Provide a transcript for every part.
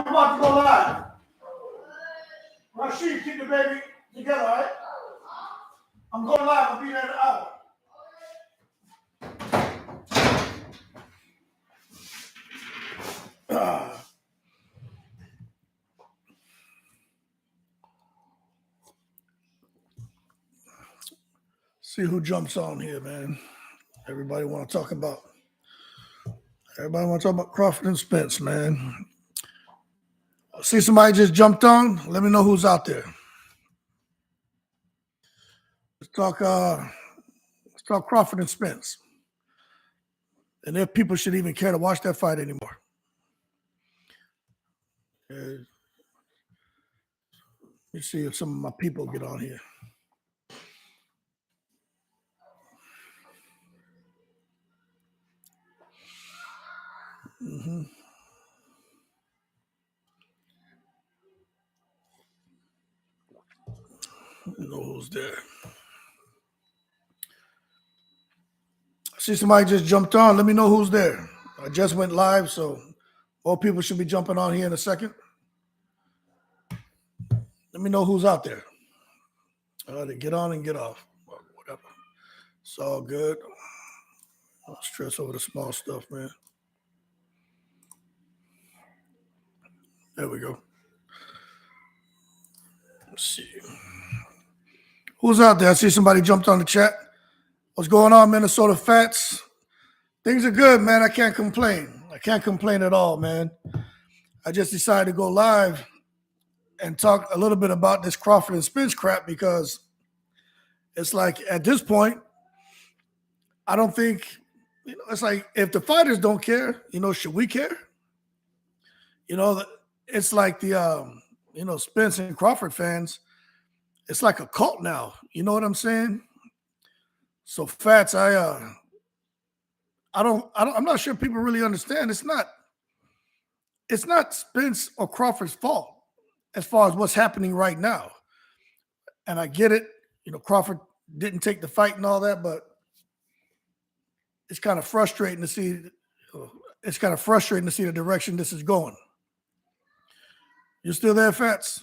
I'm about to go live. Rashid, keep the baby together, all right? I'm going live. I'll be there in an hour. See who jumps on here, man. Everybody want to talk about Crawford and Spence, man. See somebody just jumped on? Let me know who's out there. Let's talk Crawford and Spence. And if people should even care to watch that fight anymore. Let me see if some of my people get on here. Mm-hmm. Know who's there. I see somebody just jumped on. Let me know who's there. I just went live, so more people should be jumping on here in a second. Let me know who's out there. Get on and get off. Whatever. It's all good. Don't stress over the small stuff, man. There we go. Let's see. Who's out there? I see somebody jumped on the chat. What's going on, Minnesota Fats? Things are good, man. I can't complain. I can't complain at all, man. I just decided to go live and talk a little bit about this Crawford and Spence crap because it's like at this point, I don't think, it's like if the fighters don't care, should we care? It's like the, Spence and Crawford fans, it's like a cult now. You know what I'm saying? So Fats, I'm not sure people really understand. It's not Spence or Crawford's fault as far as what's happening right now. And I get it. Crawford didn't take the fight and all that, but it's kind of frustrating to see. It's kind of frustrating to see the direction this is going. You still there, Fats?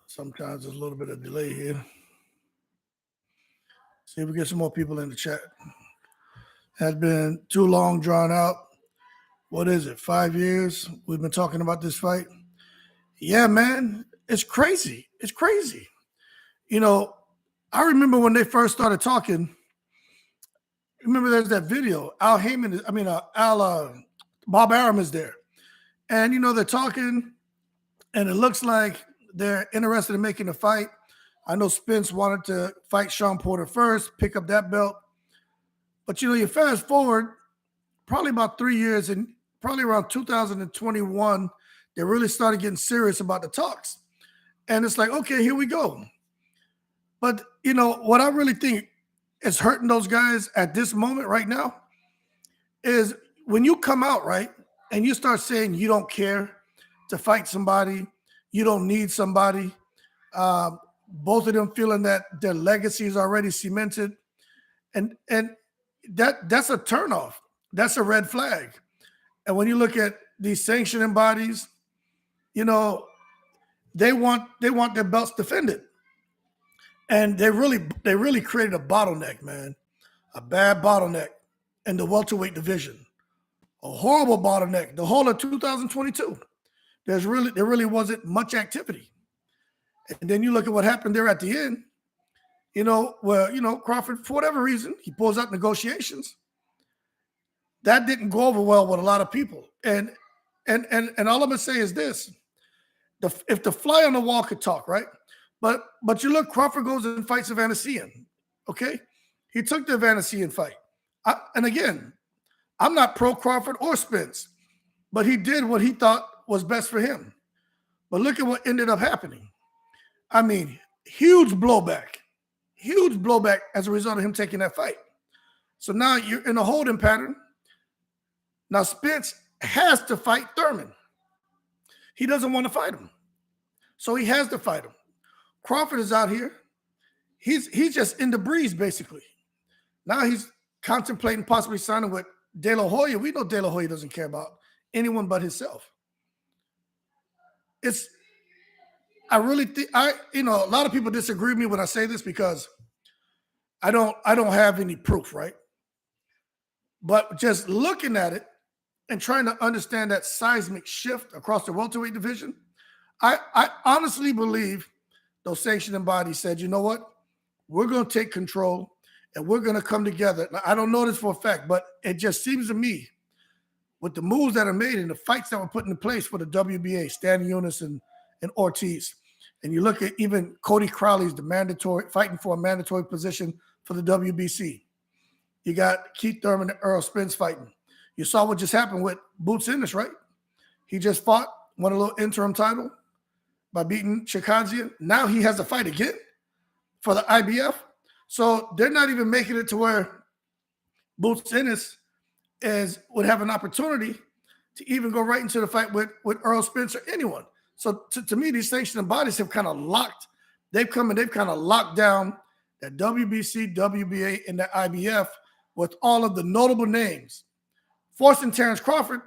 Sometimes there's a little bit of delay here. See if we get some more people in the chat. Has been too long, drawn out. What is it, 5 years? We've been talking about this fight. Yeah, man, it's crazy. It's crazy. I remember when they first started talking. Remember there's that video. Bob Arum is there. And, they're talking, and it looks like they're interested in making a fight. I know Spence wanted to fight Sean Porter first, pick up that belt. But, you fast forward probably about 3 years, and probably around 2021, they really started getting serious about the talks. And it's like, okay, here we go. But, what I really think is hurting those guys at this moment right now is when you come out, right, and you start saying you don't care to fight somebody, you don't need somebody, both of them feeling that their legacy is already cemented, and that's a turnoff. That's a red flag. And when you look at these sanctioning bodies, they want their belts defended. And they really created a bottleneck, man. A bad bottleneck in the welterweight division. A horrible bottleneck. The whole of 2022. There really wasn't much activity. And then you look at what happened there at the end, where, Crawford, for whatever reason, he pulls out negotiations. That didn't go over well with a lot of people. And all I'm gonna say is this: if the fly on the wall could talk, right? But you look, Crawford goes and fights Evanesian. Okay, he took the Evanesian fight. And again, I'm not pro Crawford or Spence, but he did what he thought was best for him. But look at what ended up happening. I mean, huge blowback as a result of him taking that fight. So now you're in a holding pattern. Now Spence has to fight Thurman. He doesn't want to fight him. So he has to fight him. Crawford is out here. He's just in the breeze, basically. Now he's contemplating possibly signing with De La Hoya. We know De La Hoya doesn't care about anyone but himself. I really think a lot of people disagree with me when I say this because I don't have any proof, right? But just looking at it and trying to understand that seismic shift across the welterweight division, I honestly believe those sanctioning bodies said, you know what? We're going to take control and we're going to come together. Now, I don't know this for a fact, but it just seems to me with the moves that are made and the fights that were put into place for the WBA, Stan Eunice and Ortiz, and you look at even Cody Crowley's fighting for a mandatory position for the WBC. You got Keith Thurman and Errol Spence fighting. You saw what just happened with Boots Ennis, right? He just won a little interim title by beating Chikadzian. Now he has a fight again for the IBF. So they're not even making it to where Boots Ennis would have an opportunity to even go right into the fight with Errol Spence or anyone. So to me, these sanctioning bodies have kind of locked. They've kind of locked down that WBC, WBA, and the IBF with all of the notable names, forcing Terrence Crawford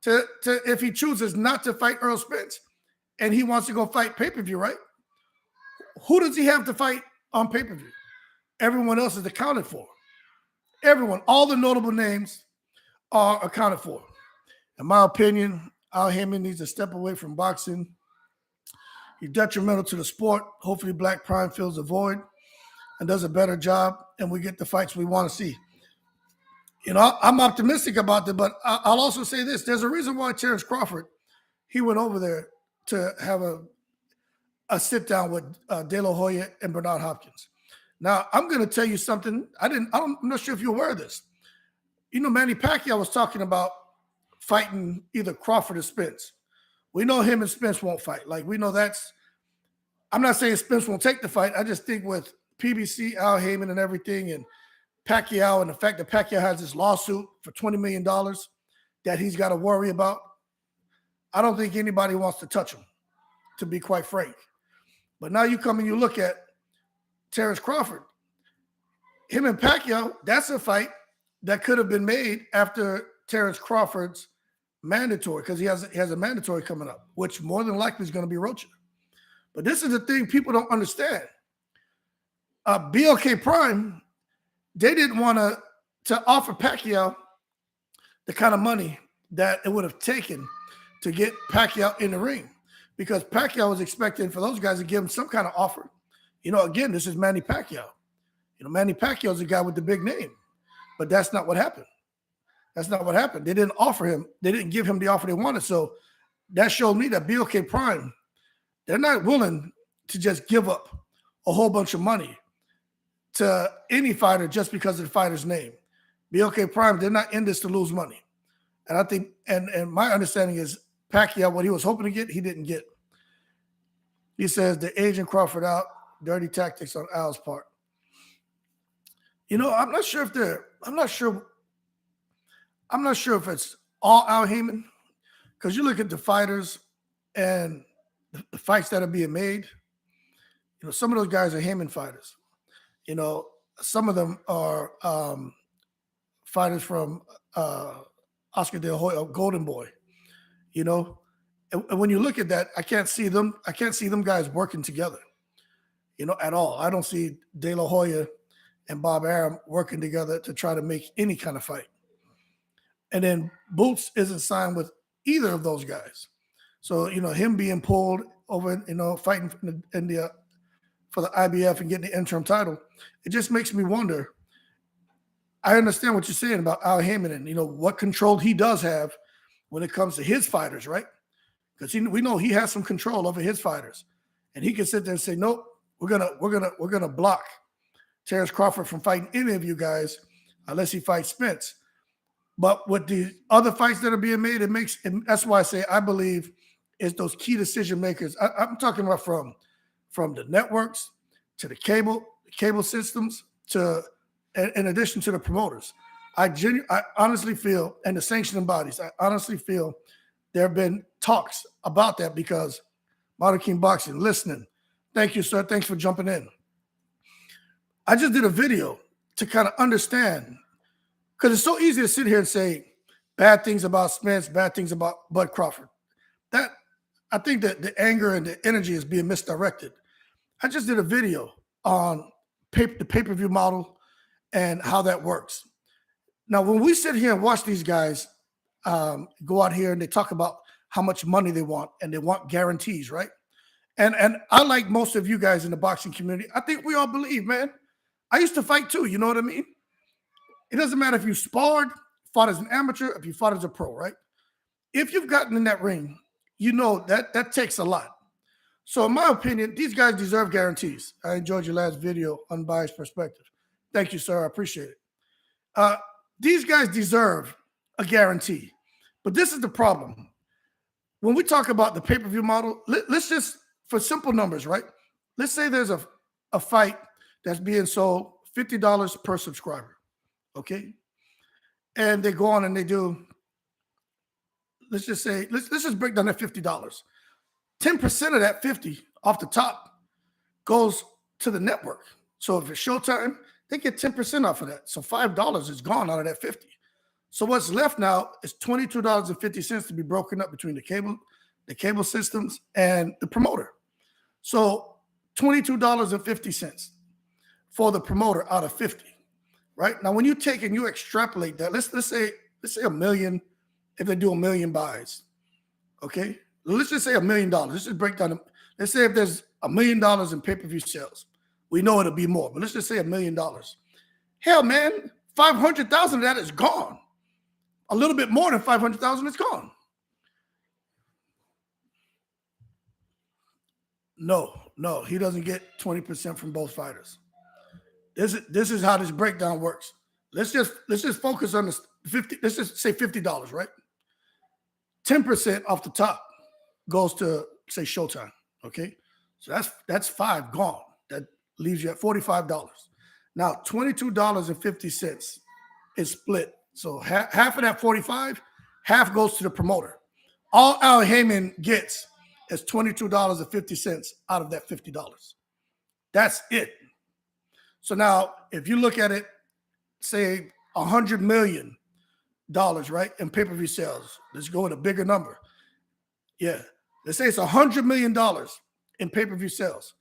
to if he chooses not to fight Errol Spence and he wants to go fight pay-per-view, right? Who does he have to fight on pay-per-view? Everyone else is accounted for. Everyone, all the notable names are accounted for. In my opinion, Al Haymon needs to step away from boxing. He's detrimental to the sport. Hopefully Black Prime fills the void and does a better job, and we get the fights we want to see. I'm optimistic about that, but I'll also say this. There's a reason why Terrence Crawford, he went over there to have a sit-down with De La Hoya and Bernard Hopkins. Now, I'm going to tell you something. I'm not sure if you're aware of this. Manny Pacquiao was talking about fighting either Crawford or Spence. We know him and Spence won't fight. Like, we know I'm not saying Spence won't take the fight. I just think with PBC, Al Haymon and everything, and Pacquiao and the fact that Pacquiao has this lawsuit for $20 million that he's got to worry about, I don't think anybody wants to touch him, to be quite frank. But now you come and you look at Terrence Crawford. Him and Pacquiao, that's a fight that could have been made after Terrence Crawford's mandatory, because he has a mandatory coming up, which more than likely is going to be Rocha. But this is the thing people don't understand. BLK Prime, they didn't want to offer Pacquiao the kind of money that it would have taken to get Pacquiao in the ring, because Pacquiao was expecting for those guys to give him some kind of offer. Again, this is Manny Pacquiao. Manny Pacquiao is the guy with the big name, but that's not what happened. That's not what happened. They didn't offer him. They didn't give him the offer they wanted. So that showed me that BLK Prime, they're not willing to just give up a whole bunch of money to any fighter just because of the fighter's name. BLK Prime, they're not in this to lose money. And I think, and my understanding is Pacquiao, what he was hoping to get, he didn't get. He says the agent Crawford out, dirty tactics on Al's part. I'm not sure if it's all Al Haymon, because you look at the fighters and the fights that are being made. Some of those guys are Haymon fighters. Some of them are fighters from Oscar De La Hoya, Golden Boy. And when you look at that, I can't see them guys working together, at all. I don't see De La Hoya and Bob Arum working together to try to make any kind of fight. And then Boots isn't signed with either of those guys. So, him being pulled over, fighting for the IBF and getting the interim title, it just makes me wonder. I understand what you're saying about Al Haymon and, what control he does have when it comes to his fighters, right? Because we know he has some control over his fighters. And he can sit there and say, nope, we're gonna block Terrence Crawford from fighting any of you guys unless he fights Spence. But with the other fights that are being made, that's why I say I believe it's those key decision makers. I'm talking about from the networks to the cable systems to, in addition to the promoters. I honestly feel, and the sanctioning bodies, I honestly feel there have been talks about that, because Modern King Boxing, listening. Thank you, sir. Thanks for jumping in. I just did a video to kind of understand Because it's so easy to sit here and say bad things about Spence, bad things about Bud Crawford. That I think that the anger and the energy is being misdirected. I just did a video on the pay-per-view model and how that works. Now, when we sit here and watch these guys go out here and they talk about how much money they want and they want guarantees, right? And I, like most of you guys in the boxing community, I think we all believe, man. I used to fight too, you know what I mean? It doesn't matter if you sparred, fought as an amateur, if you fought as a pro, right? If you've gotten in that ring, you know that takes a lot. So in my opinion, these guys deserve guarantees. I enjoyed your last video, Unbiased Perspective. Thank you, sir. I appreciate it. These guys deserve a guarantee. But this is the problem. When we talk about the pay-per-view model, let's just, for simple numbers, right? Let's say there's a fight that's being sold $50 per subscriber, okay? And they go on and they do, let's just say, let's just break down that $50. 10% of that 50 off the top goes to the network. So if it's Showtime, they get 10% off of that. So $5 is gone out of that 50. So what's left now is $22.50 to be broken up between the cable systems and the promoter. So $22.50 for the promoter out of 50, right? Now, when you take and you extrapolate that, let's say a million, if they do 1 million buys, okay? Let's just say $1 million. Let's just break down. Let's say if there's $1 million in pay-per-view sales, we know it'll be more, but let's just say $1 million. Hell, man, 500,000 of that is gone. A little bit more than 500,000 is gone. No, he doesn't get 20% from both fighters. This is how this breakdown works. Let's just focus on the 50. Let's just say $50, right? 10% off the top goes to, say, Showtime. Okay, so that's $5 gone. That leaves you at $45. Now $22.50 is split. So half of that 45, half goes to the promoter. All Al Heyman gets is $22.50 out of that $50. That's it. So now, if you look at it, say $100 million, right, in pay-per-view sales. Let's go with a bigger number. Yeah, let's say it's $100 million in pay-per-view sales.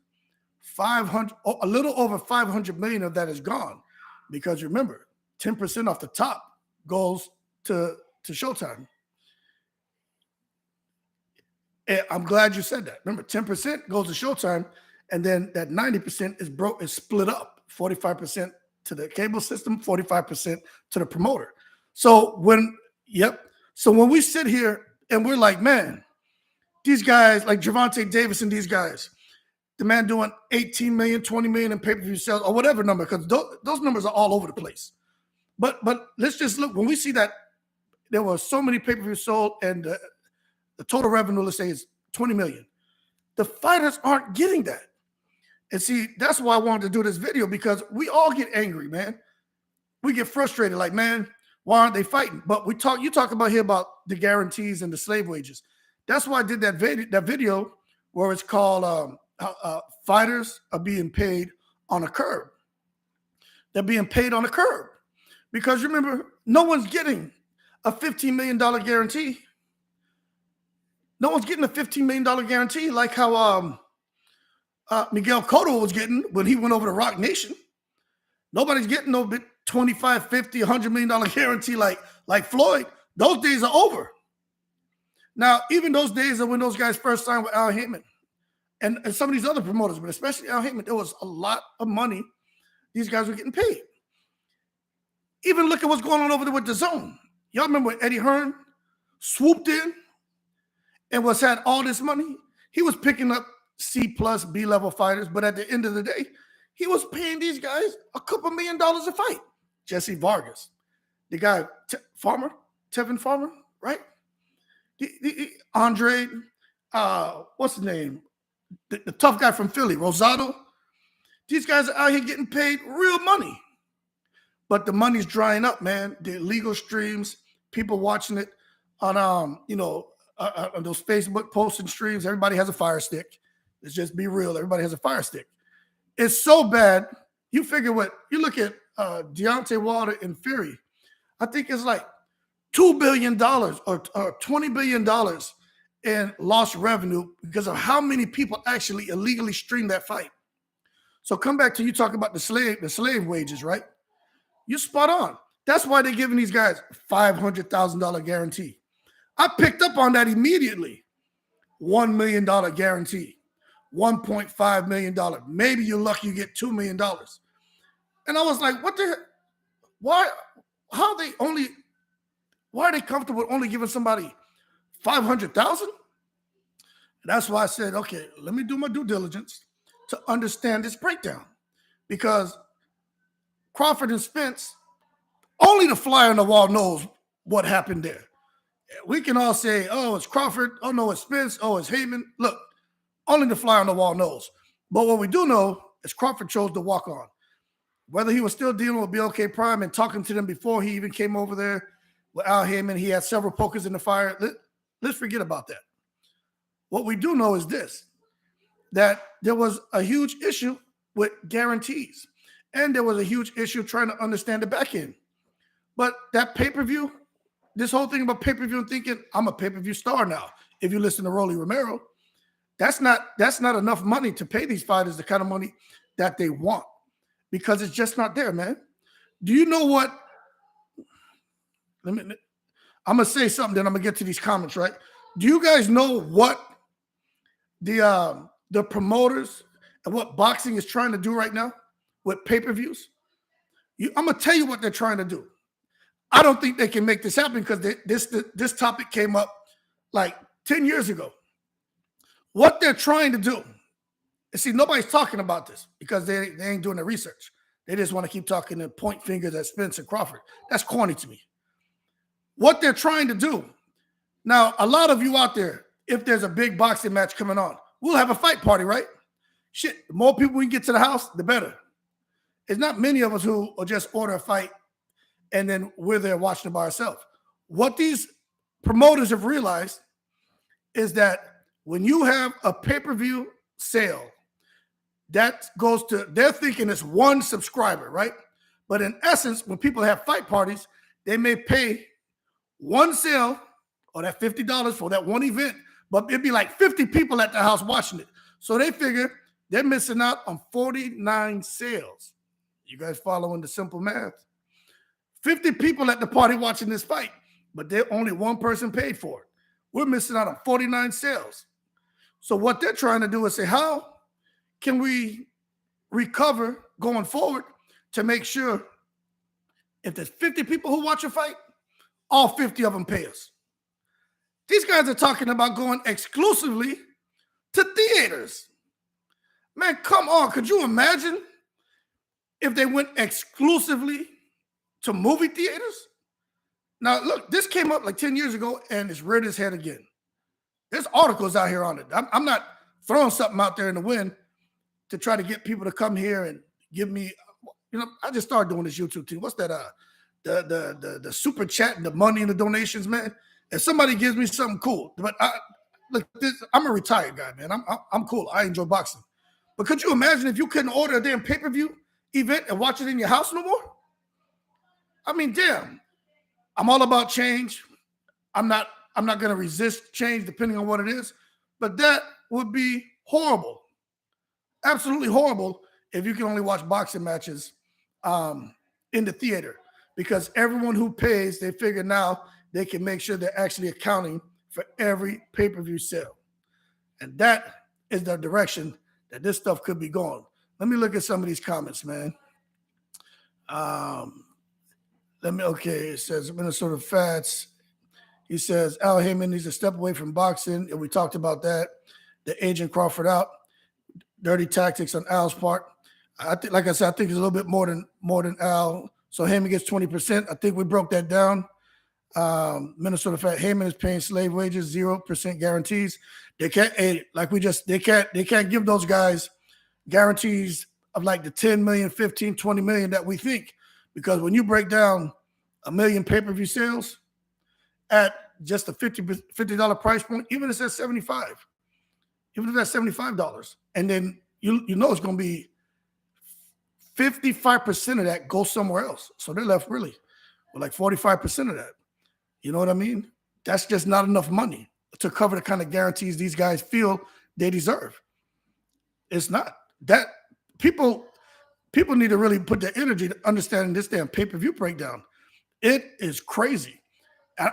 A little over 500 million of that is gone, because remember, 10% off the top goes to Showtime. And I'm glad you said that. Remember, 10% goes to Showtime, and then that 90% is split up. 45% to the cable system, 45% to the promoter. So when we sit here and we're like, man, these guys like Gervonta Davis and these guys, the man doing 18 million, 20 million in pay-per-view sales or whatever number, because those numbers are all over the place. But let's just look. When we see that there were so many pay-per-views sold and the total revenue, let's say, is 20 million, the fighters aren't getting that. And see, that's why I wanted to do this video, because we all get angry, man. We get frustrated, like, man, why aren't they fighting? But you talk about here about the guarantees and the slave wages. That's why I did that video where it's called fighters are being paid on a curb. They're being paid on a curb. Because remember, no one's getting a $15 million guarantee. No one's getting a $15 million guarantee like how Miguel Cotto was getting when he went over to Rock Nation. Nobody's getting no bit 25, 50, $100 million guarantee like Floyd. Those days are over. Now, even those days are when those guys first signed with Al Heyman and some of these other promoters, but especially Al Heyman, there was a lot of money these guys were getting paid. Even look at what's going on over there with DAZN. Y'all remember when Eddie Hearn swooped in and had all this money? He was picking up C+, B-level fighters, but at the end of the day, he was paying these guys a couple $1 million a fight. Jesse Vargas, the guy, Tevin Farmer, right? Andre, what's his name? The tough guy from Philly, Rosado. These guys are out here getting paid real money. But the money's drying up, man. The illegal streams, people watching it on on those Facebook posts and streams. Everybody has a fire stick. Let's just be real. Everybody has a fire stick. It's so bad. You figure you look at Deontay Wilder and Fury. I think it's like $2 billion or $20 billion in lost revenue because of how many people actually illegally streamed that fight. So come back to you talking about the slave wages, right? You're spot on. That's why they're giving these guys $500,000 guarantee. I picked up on that immediately. $1 million guarantee, $1.5 million. Maybe you're lucky you get $2 million. And I was like, what the heck? Why are they comfortable with only giving somebody $500,000? That's why I said, okay, let me do my due diligence to understand this breakdown. Because Crawford and Spence, only the fly on the wall knows what happened there. We can all say, oh, it's Crawford. Oh, no, it's Spence. Oh, it's Heyman. Look, only the fly on the wall knows. But what we do know is Crawford chose to walk on. Whether he was still dealing with BLK Prime and talking to them before he even came over there with Al Heyman, he had several pokers in the fire. Let's forget about that. What we do know is this, that there was a huge issue with guarantees. And there was a huge issue trying to understand the back end. But that pay-per-view, this whole thing about pay-per-view and thinking, I'm a pay-per-view star now. If you listen to Rolly Romero, that's not enough money to pay these fighters the kind of money that they want because it's just not there, man. Do you know what? I'm going to say something, then I'm going to get to these comments, right? Do you guys know what the promoters and what boxing is trying to do right now with pay-per-views? I'm going to tell you what they're trying to do. I don't think they can make this happen because this topic came up like 10 years ago. What they're trying to do, and see, nobody's talking about this because they ain't doing the research. They just want to keep talking and point fingers at Spence and Crawford. That's corny to me. What they're trying to do, now, a lot of you out there, if there's a big boxing match coming on, we'll have a fight party, right? Shit, the more people we can get to the house, the better. It's not many of us who will just order a fight and then we're there watching it by ourselves. What these promoters have realized is that when you have a pay-per-view sale, that goes to, they're thinking it's one subscriber, right? But in essence, when people have fight parties, they may pay one sale or that $50 for that one event, but it'd be like 50 people at the house watching it. So they figure they're missing out on 49 sales. You guys following the simple math? 50 people at the party watching this fight, but they're only one person paid for it. We're missing out on 49 sales. So what they're trying to do is say, how can we recover going forward to make sure if there's 50 people who watch a fight, all 50 of them pay us? These guys are talking about going exclusively to theaters. Man, come on. Could you imagine if they went exclusively to movie theaters? Now, look, this came up like 10 years ago, and it's reared its head again. There's articles out here on it. I'm not throwing something out there in the wind to try to get people to come here and give me, I just started doing this YouTube thing. What's that? The super chat and the money and the donations, man. If somebody gives me something cool, but I'm a retired guy, man. I'm cool. I enjoy boxing. But could you imagine if you couldn't order a damn pay-per-view event and watch it in your house no more? I mean, damn. I'm all about change. I'm not going to resist change depending on what it is, but that would be horrible. Absolutely horrible if you can only watch boxing matches in the theater, because everyone who pays, they figure now they can make sure they're actually accounting for every pay-per-view sale. And that is the direction that this stuff could be going. Let me look at some of these comments, man. It says Minnesota Fats. He says, Al Heyman needs to step away from boxing. And we talked about that. The agent Crawford out. Dirty tactics on Al's part. I think, like I said, I think it's a little bit more than Al. So Heyman gets 20%. I think we broke that down. Minnesota Fat Heyman is paying slave wages, 0% guarantees. They can't, they can't give those guys guarantees of like the 10 million, 15, 20 million that we think. Because when you break down 1 million pay-per-view sales at just a $50 price point, even if it's at $75, even if that's $75, and then you know it's going to be 55% of that goes somewhere else. So they're left really with like 45% of that. You know what I mean? That's just not enough money to cover the kind of guarantees these guys feel they deserve. It's not. That people need to really put their energy to understanding this damn pay-per-view breakdown. It is crazy.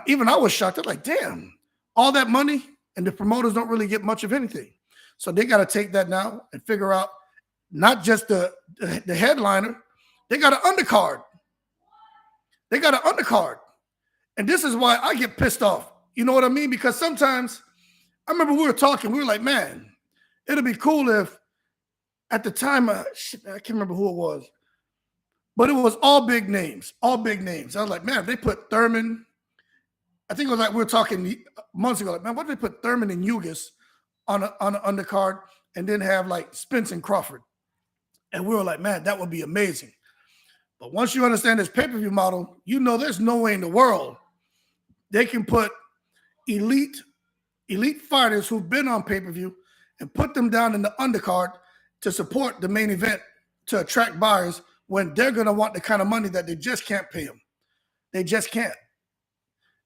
Even I was shocked. I'm like, damn, all that money and the promoters don't really get much of anything. So they got to take that now and figure out not just the headliner. They got an undercard. They got an undercard. And this is why I get pissed off. You know what I mean? Because sometimes, I remember we were talking, we were like, man, it'll be cool if at the time, I can't remember who it was, but it was all big names, all big names. I was like, man, if they put Thurman, I think it was like we were talking months ago, like, man, what if they put Thurman and Ugas on an undercard and then have like Spence and Crawford? And we were like, man, that would be amazing. But once you understand this pay-per-view model, you know there's no way in the world they can put elite fighters who've been on pay-per-view and put them down in the undercard to support the main event to attract buyers when they're going to want the kind of money that they just can't pay them. They just can't.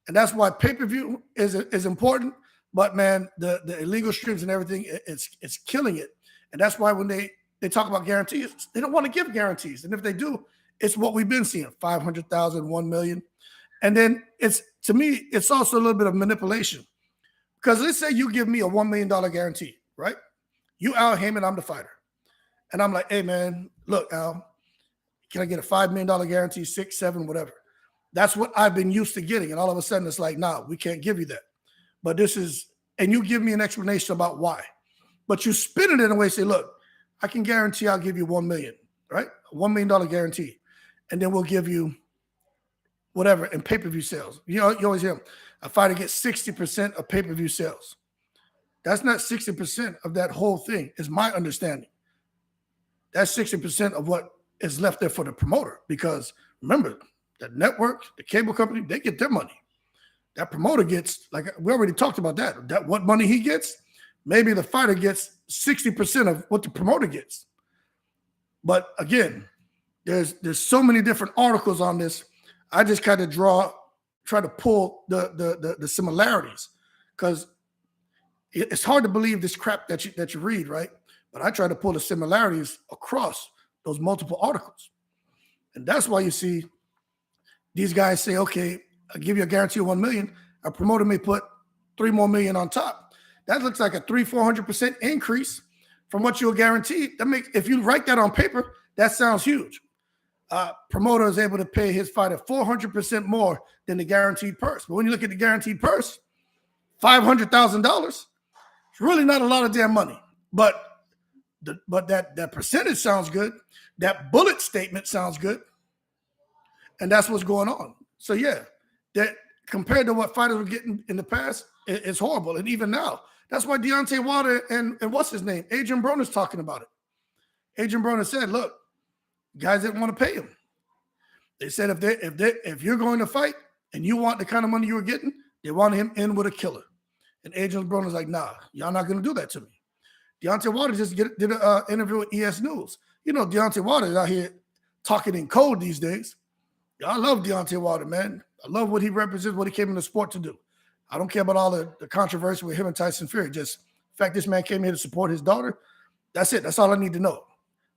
And that's why pay-per-view is important. But, man, the illegal streams and everything, it's killing it. And that's why when they talk about guarantees, they don't want to give guarantees. And if they do, it's what we've been seeing, 500,000, 1 million. And then to me, it's also a little bit of manipulation. Because let's say you give me a $1 million guarantee, right? You Al Heyman, I'm the fighter. And I'm like, hey, man, look, Al, can I get a $5 million guarantee, 6, 7, whatever? That's what I've been used to getting. And all of a sudden it's like, nah, we can't give you that. But this is, and you give me an explanation about why. But you spin it in a way, say, look, I can guarantee I'll give you 1 million, right? A $1 million guarantee. And then we'll give you whatever in pay-per-view sales. You know, you always hear them, a fighter gets 60% of pay-per-view sales. That's not 60% of that whole thing, is my understanding. That's 60% of what is left there for the promoter. Because remember, the network, the cable company, they get their money. That promoter gets, like we already talked about that what money he gets, maybe the fighter gets 60% of what the promoter gets. But again, there's so many different articles on this. I just kind of try to pull the similarities, because it's hard to believe this crap that you read, right? But I try to pull the similarities across those multiple articles. And that's why you see these guys say, okay, I'll give you a guarantee of 1 million. A promoter may put 3 more million on top. That looks like a 400% increase from what you're guaranteed. If you write that on paper, that sounds huge. Promoter is able to pay his fighter 400% more than the guaranteed purse. But when you look at the guaranteed purse, $500,000, it's really not a lot of damn money. But that percentage sounds good. That bullet statement sounds good. And that's what's going on. So, yeah, that compared to what fighters were getting in the past, it's horrible. And even now, that's why Deontay Wilder and what's his name? Adrian Broner's talking about it. Adrian Broner said, look, guys didn't want to pay him. They said if you're going to fight and you want the kind of money you were getting, they wanted him in with a killer. And Adrian Broner's like, nah, y'all not going to do that to me. Deontay Wilder just did an interview with ES News. You know, Deontay Wilder is out here talking in code these days. I love Deontay Wilder, man. I love what he represents, what he came in the sport to do. I don't care about all the controversy with him and Tyson Fury. Just the fact this man came here to support his daughter, that's it. That's all I need to know.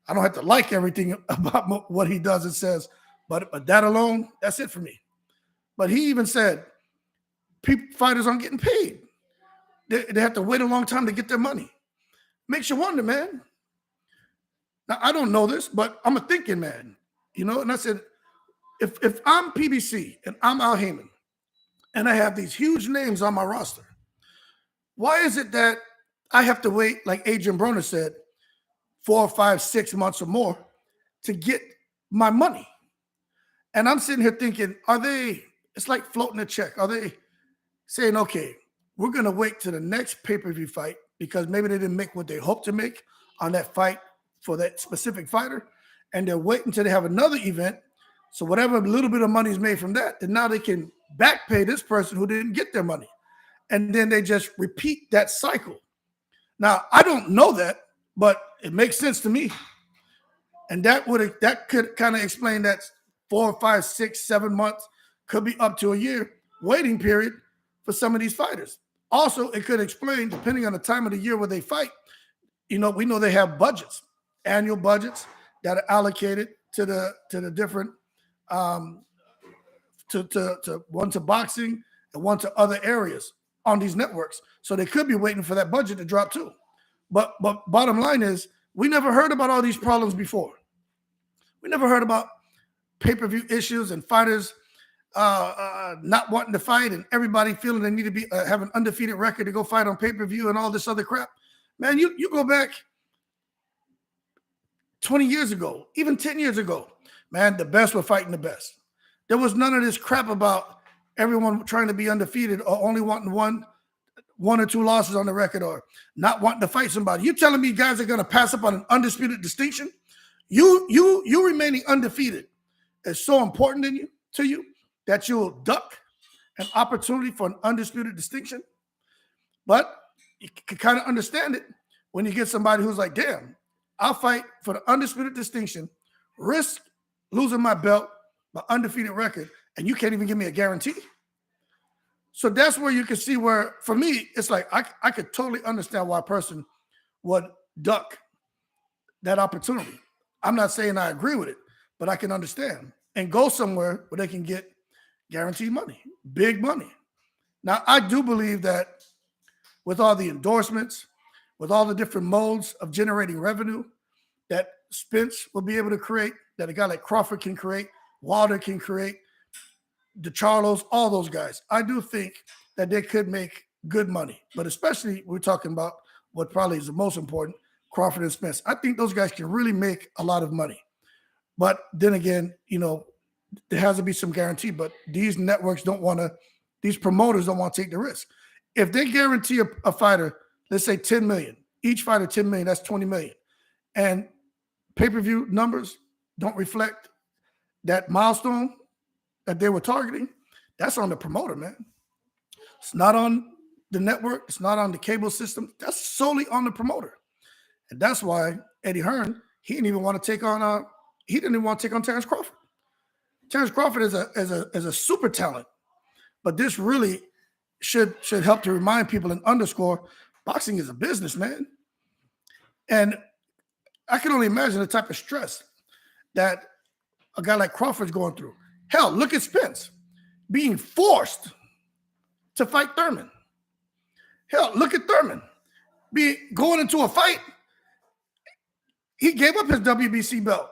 I don't have to like everything about what he does and says, but that alone, that's it for me. But he even said fighters aren't getting paid. They have to wait a long time to get their money. Makes you wonder, man. Now, I don't know this, but I'm a thinking man, you know? And I said, if I'm PBC and I'm Al Heyman and I have these huge names on my roster, why is it that I have to wait, like Adrian Broner said, 4, 5, 6 months or more to get my money? And I'm sitting here thinking, it's like floating a check. Are they saying, okay, we're going to wait to the next pay-per-view fight because maybe they didn't make what they hoped to make on that fight for that specific fighter, and they're waiting until they have another event. So whatever little bit of money is made from that, then now they can back pay this person who didn't get their money. And then they just repeat that cycle. Now, I don't know that, but it makes sense to me. And that could kind of explain that 4, 5, 6, 7 months could be up to a year waiting period for some of these fighters. Also, it could explain, depending on the time of the year where they fight, we know they have budgets, annual budgets that are allocated to the different to one to boxing and one to other areas on these networks. So they could be waiting for that budget to drop too. But bottom line is, we never heard about all these problems before. We never heard about pay-per-view issues and fighters not wanting to fight and everybody feeling they need to be have an undefeated record to go fight on pay-per-view and all this other crap. Man, you go back 20 years ago, even 10 years ago, man, the best were fighting the best. There was none of this crap about everyone trying to be undefeated or only wanting one or two losses on the record or not wanting to fight somebody. You telling me guys are going to pass up on an undisputed distinction? You remaining undefeated is so important to you that you'll duck an opportunity for an undisputed distinction. But you can kind of understand it when you get somebody who's like, damn, I'll fight for the undisputed distinction, risk losing my belt, my undefeated record, and you can't even give me a guarantee. So that's where you can see where, for me, it's like I could totally understand why a person would duck that opportunity. I'm not saying I agree with it, but I can understand and go somewhere where they can get guaranteed money, big money. Now, I do believe that with all the endorsements, with all the different modes of generating revenue that Spence will be able to create, that a guy like Crawford can create, Wilder can create, DeCharlos, all those guys. I do think that they could make good money, but especially we're talking about what probably is the most important, Crawford and Spence. I think those guys can really make a lot of money. But then again, there has to be some guarantee, but these networks these promoters don't want to take the risk. If they guarantee a fighter, let's say 10 million, each fighter 10 million, that's 20 million. And pay-per-view numbers don't reflect that milestone that they were targeting, that's on the promoter, man. It's not on the network. It's not on the cable system. That's solely on the promoter. And that's why Eddie Hearn, he didn't even want to take on Terrence Crawford. Terrence Crawford is a super talent, but this really should help to remind people and underscore boxing is a business, man. And I can only imagine the type of stress that a guy like Crawford's going through. Hell, look at Spence being forced to fight Thurman. Hell, look at Thurman going into a fight. He gave up his WBC belt.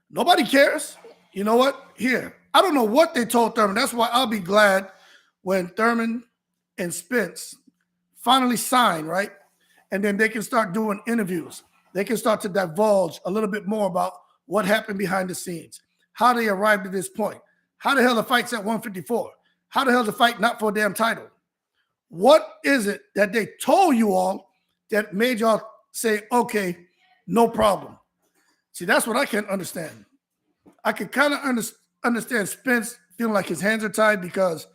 Nobody cares. You know what? Here, I don't know what they told Thurman. That's why I'll be glad when Thurman and Spence finally sign, right? And then they can start doing interviews. They can start to divulge a little bit more about what happened behind the scenes, how they arrived at this point. How the hell the fight's at 154? How the hell the fight not for a damn title? What is it that they told you all that made y'all say, okay, no problem? See, that's what I can't understand. I can kind of understand Spence feeling like his hands are tied because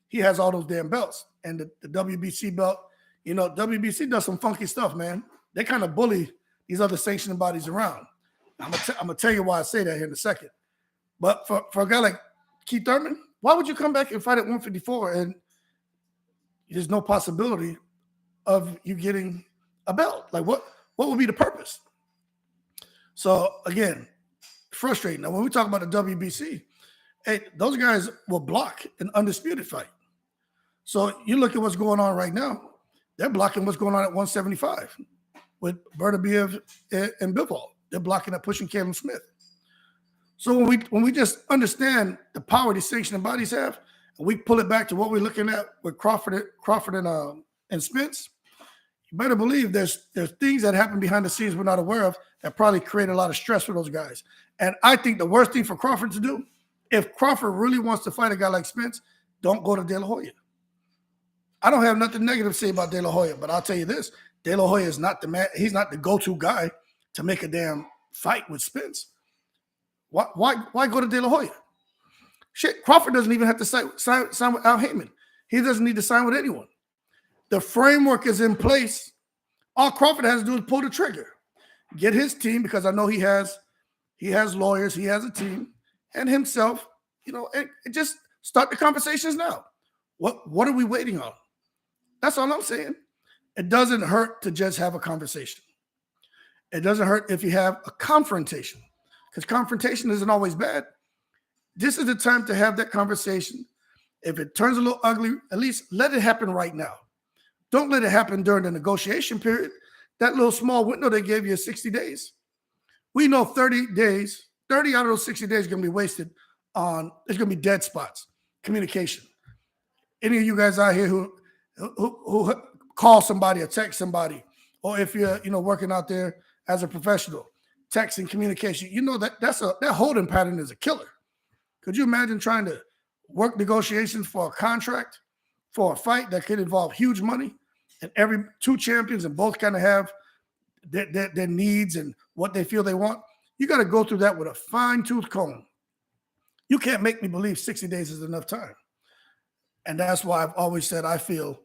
he has all those damn belts. And the WBC belt, WBC does some funky stuff, man. They kind of bully these other sanctioning bodies around. I'm going to tell you why I say that here in a second. But for a guy like Keith Thurman, why would you come back and fight at 154 and there's no possibility of you getting a belt? Like what would be the purpose? So again, frustrating. Now when we talk about the WBC, hey, those guys will block an undisputed fight. So you look at what's going on right now, they're blocking what's going on at 175 with Bertabiev and Bivol. They're blocking at pushing Caleb Smith. So when we just understand the power these sanctioning bodies have, and we pull it back to what we're looking at with Crawford and Spence, you better believe there's things that happen behind the scenes we're not aware of that probably create a lot of stress for those guys. And I think the worst thing for Crawford to do, if Crawford really wants to fight a guy like Spence, don't go to De La Hoya. I don't have nothing negative to say about De La Hoya, but I'll tell you this: De La Hoya is not the man. He's not the go-to guy to make a damn fight with Spence. Why go to De La Hoya? Shit, Crawford doesn't even have to sign with Al Heyman. He doesn't need to sign with anyone. The framework is in place. All Crawford has to do is pull the trigger, get his team, because I know he has lawyers, he has a team, and himself, and just Start the conversations now. What are we waiting on? That's all I'm saying. It doesn't hurt to just have a conversation. It doesn't hurt if you have a confrontation, because confrontation isn't always bad. This is the time to have that conversation. If it turns a little ugly, at least let it happen right now. Don't let it happen during the negotiation period. That little small window they gave you is 60 days. We know 30 days, 30 out of those 60 days are going to be wasted on, there's going to be dead spots, communication. Any of you guys out here who call somebody or text somebody, or if you're working out there as a professional, texting, communication, that holding pattern is a killer. Could you imagine trying to work negotiations for a contract, for a fight that could involve huge money, and every two champions and both kind of have their needs and what they feel they want? You got to go through that with a fine-tooth comb. You can't make me believe 60 days is enough time. And that's why I've always said I feel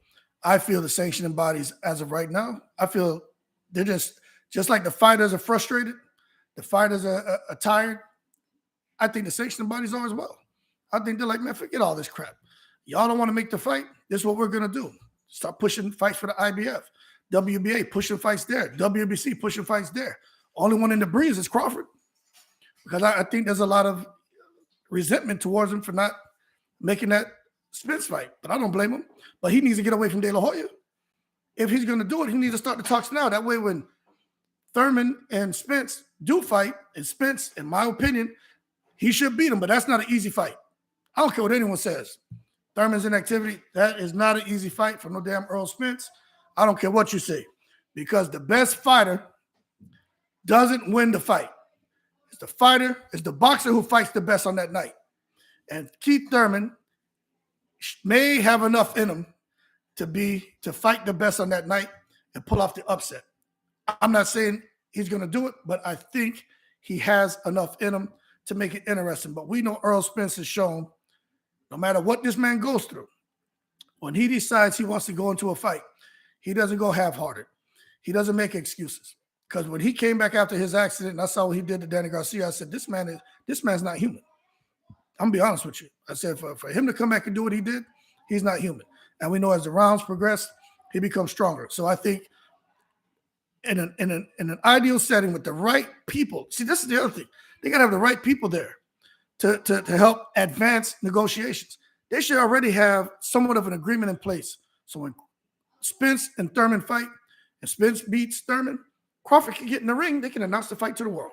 the sanctioning bodies as of right now, I feel they're just like the fighters are frustrated, the fighters are tired. I think the sanctioning bodies are as well. I think they're like, man, forget all this crap. Y'all don't want to make the fight? This is what we're going to do. Start pushing fights for the IBF. WBA pushing fights there. WBC pushing fights there. Only one in the breeze is Crawford. Because I think there's a lot of resentment towards him for not making that Spence fight. But I don't blame him. But he needs to get away from De La Hoya. If he's going to do it, he needs to start the talks now. That way when Thurman and Spence do fight, and Spence, in my opinion, he should beat him. But that's not an easy fight. I don't care what anyone says. Thurman's in activity. That is not an easy fight for no damn Earl Spence. I don't care what you say. Because the best fighter doesn't win the fight. It's the fighter, it's the boxer who fights the best on that night. And Keith Thurman may have enough in him to fight the best on that night and pull off the upset. I'm not saying he's going to do it, but I think he has enough in him to make it interesting. But we know Earl Spence has shown, no matter what this man goes through, when he decides he wants to go into a fight, he doesn't go half-hearted. He doesn't make excuses. Because when he came back after his accident, and I saw what he did to Danny Garcia, I said, this man's not human. I'm going to be honest with you. I said, for him to come back and do what he did, he's not human. And we know as the rounds progress, he becomes stronger. So I think in an ideal setting with the right people, see, this is the other thing. They got to have the right people there to help advance negotiations. They should already have somewhat of an agreement in place. So when Spence and Thurman fight, and Spence beats Thurman, Crawford can get in the ring. They can announce the fight to the world.